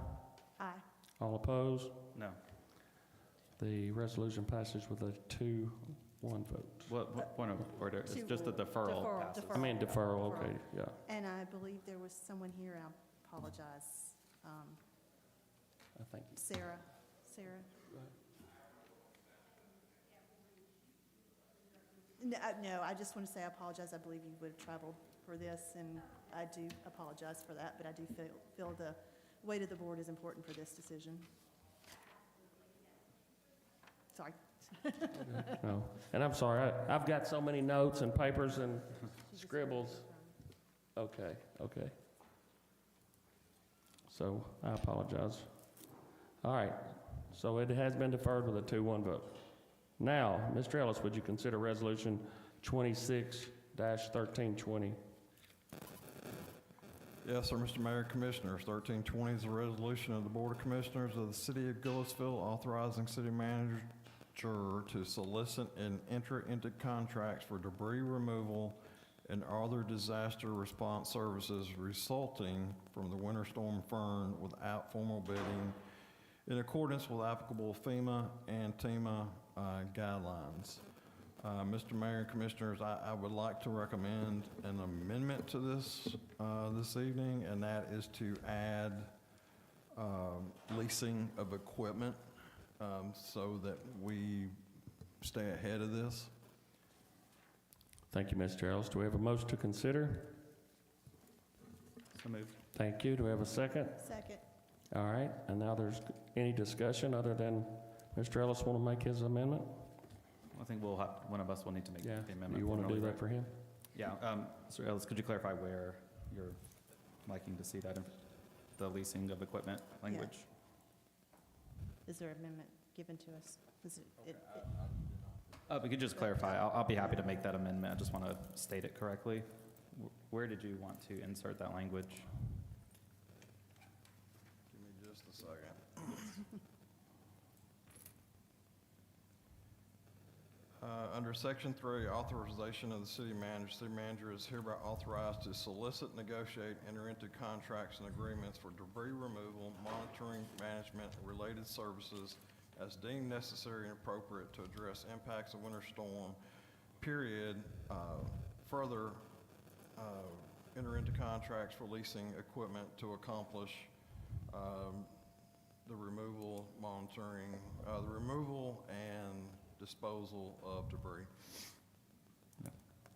Speaker 14: Aye.
Speaker 2: All opposed?
Speaker 19: No.
Speaker 2: The resolution passes with a 2-1 vote.
Speaker 19: What point of order? It's just a deferral passes.
Speaker 2: I mean deferral, okay, yeah.
Speaker 14: And I believe there was someone here, I apologize.
Speaker 2: Thank you.
Speaker 14: Sarah? No, I just want to say I apologize. I believe you would have traveled for this, and I do apologize for that, but I do feel the weight of the board is important for this decision. Sorry.
Speaker 2: No. And I'm sorry, I've got so many notes and papers and scribbles. Okay. So I apologize. All right, so it has been deferred with a 2-1 vote. Now, Mr. Ellis, would you consider Resolution 26-1320?
Speaker 6: Yes, sir, Mr. Mayor, Commissioners. 1320 is a resolution of the Board of Commissioners of the City of Goodlettsville authorizing city manager to solicit and enter into contracts for debris removal and other disaster response services resulting from the Winter Storm Fern without formal bidding in accordance with applicable FEMA and TEMA guidelines. Mr. Mayor and Commissioners, I would like to recommend an amendment to this this evening, and that is to add leasing of equipment so that we stay ahead of this.
Speaker 2: Thank you, Mr. Ellis. Do we have a motion to consider?
Speaker 19: So moved.
Speaker 2: Thank you. Do we have a second?
Speaker 14: Second.
Speaker 2: All right, and now there's any discussion other than Mr. Ellis want to make his amendment?
Speaker 19: I think one of us will need to make the amendment.
Speaker 2: You want to do that for him?
Speaker 19: Yeah, Mr. Ellis, could you clarify where you're liking to see that in the leasing of equipment language?
Speaker 14: Is there an amendment given to us?
Speaker 19: We could just clarify. I'll be happy to make that amendment. I just want to state it correctly. Where did you want to insert that language?
Speaker 6: Give me just a second. Under Section 3, authorization of the city manager is hereby authorized to solicit, negotiate, enter into contracts and agreements for debris removal, monitoring, management, and related services as deemed necessary and appropriate to address impacts of winter storm, period. Further, enter into contracts for leasing equipment to accomplish the removal, monitoring, the removal and disposal of debris.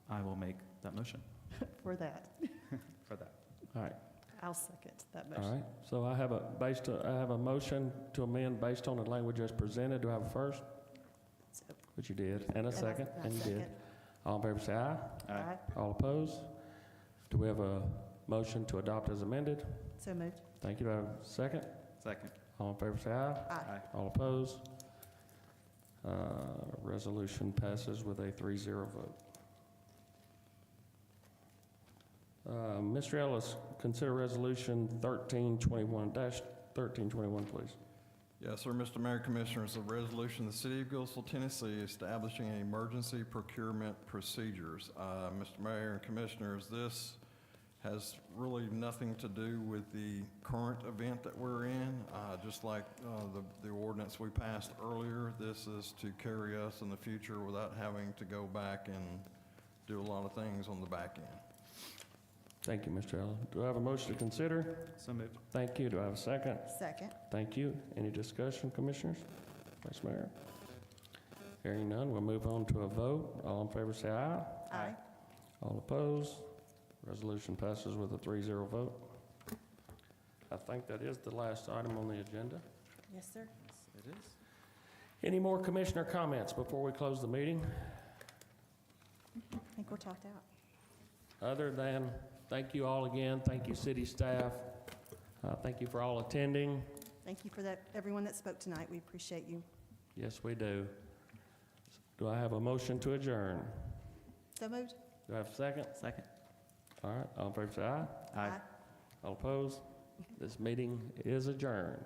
Speaker 19: I will make that motion.
Speaker 14: For that.
Speaker 19: For that.
Speaker 2: All right.
Speaker 14: I'll second that motion.
Speaker 2: All right, so I have a motion to amend based on the language as presented. Do I have a first? Which you did, and a second, and you did. All in favor say aye.
Speaker 14: Aye.
Speaker 2: All opposed? Do we have a motion to adopt as amended?
Speaker 14: So moved.
Speaker 2: Thank you. Do I have a second?
Speaker 19: Second.
Speaker 2: All in favor say aye.
Speaker 14: Aye.
Speaker 2: All opposed? Resolution passes with a 3-0 vote. Mr. Ellis, consider Resolution 1321-1321, please.
Speaker 6: Yes, sir, Mr. Mayor, Commissioners, a resolution of the City of Goodlettsville, Tennessee, establishing emergency procurement procedures. Mr. Mayor and Commissioners, this has really nothing to do with the current event that we're in. Just like the ordinance we passed earlier, this is to carry us in the future without having to go back and do a lot of things on the back end.
Speaker 2: Thank you, Mr. Allen. Do I have a motion to consider?
Speaker 19: So moved.
Speaker 2: Thank you. Do I have a second?
Speaker 14: Second.
Speaker 2: Thank you. Any discussion, Commissioners? Vice Mayor? Hearing none, we'll move on to a vote. All in favor say aye.
Speaker 14: Aye.
Speaker 2: All opposed? Resolution passes with a 3-0 vote. I think that is the last item on the agenda.
Speaker 14: Yes, sir.
Speaker 19: It is.
Speaker 2: Any more Commissioner comments before we close the meeting?
Speaker 14: I think we're talked out.
Speaker 2: Other than, thank you all again. Thank you, city staff. Thank you for all attending.
Speaker 14: Thank you for that, everyone that spoke tonight. We appreciate you.
Speaker 2: Yes, we do. Do I have a motion to adjourn?
Speaker 14: So moved.
Speaker 2: Do I have a second?
Speaker 19: Second.
Speaker 2: All right, all in favor say aye.
Speaker 14: Aye.
Speaker 2: All opposed? This meeting is adjourned.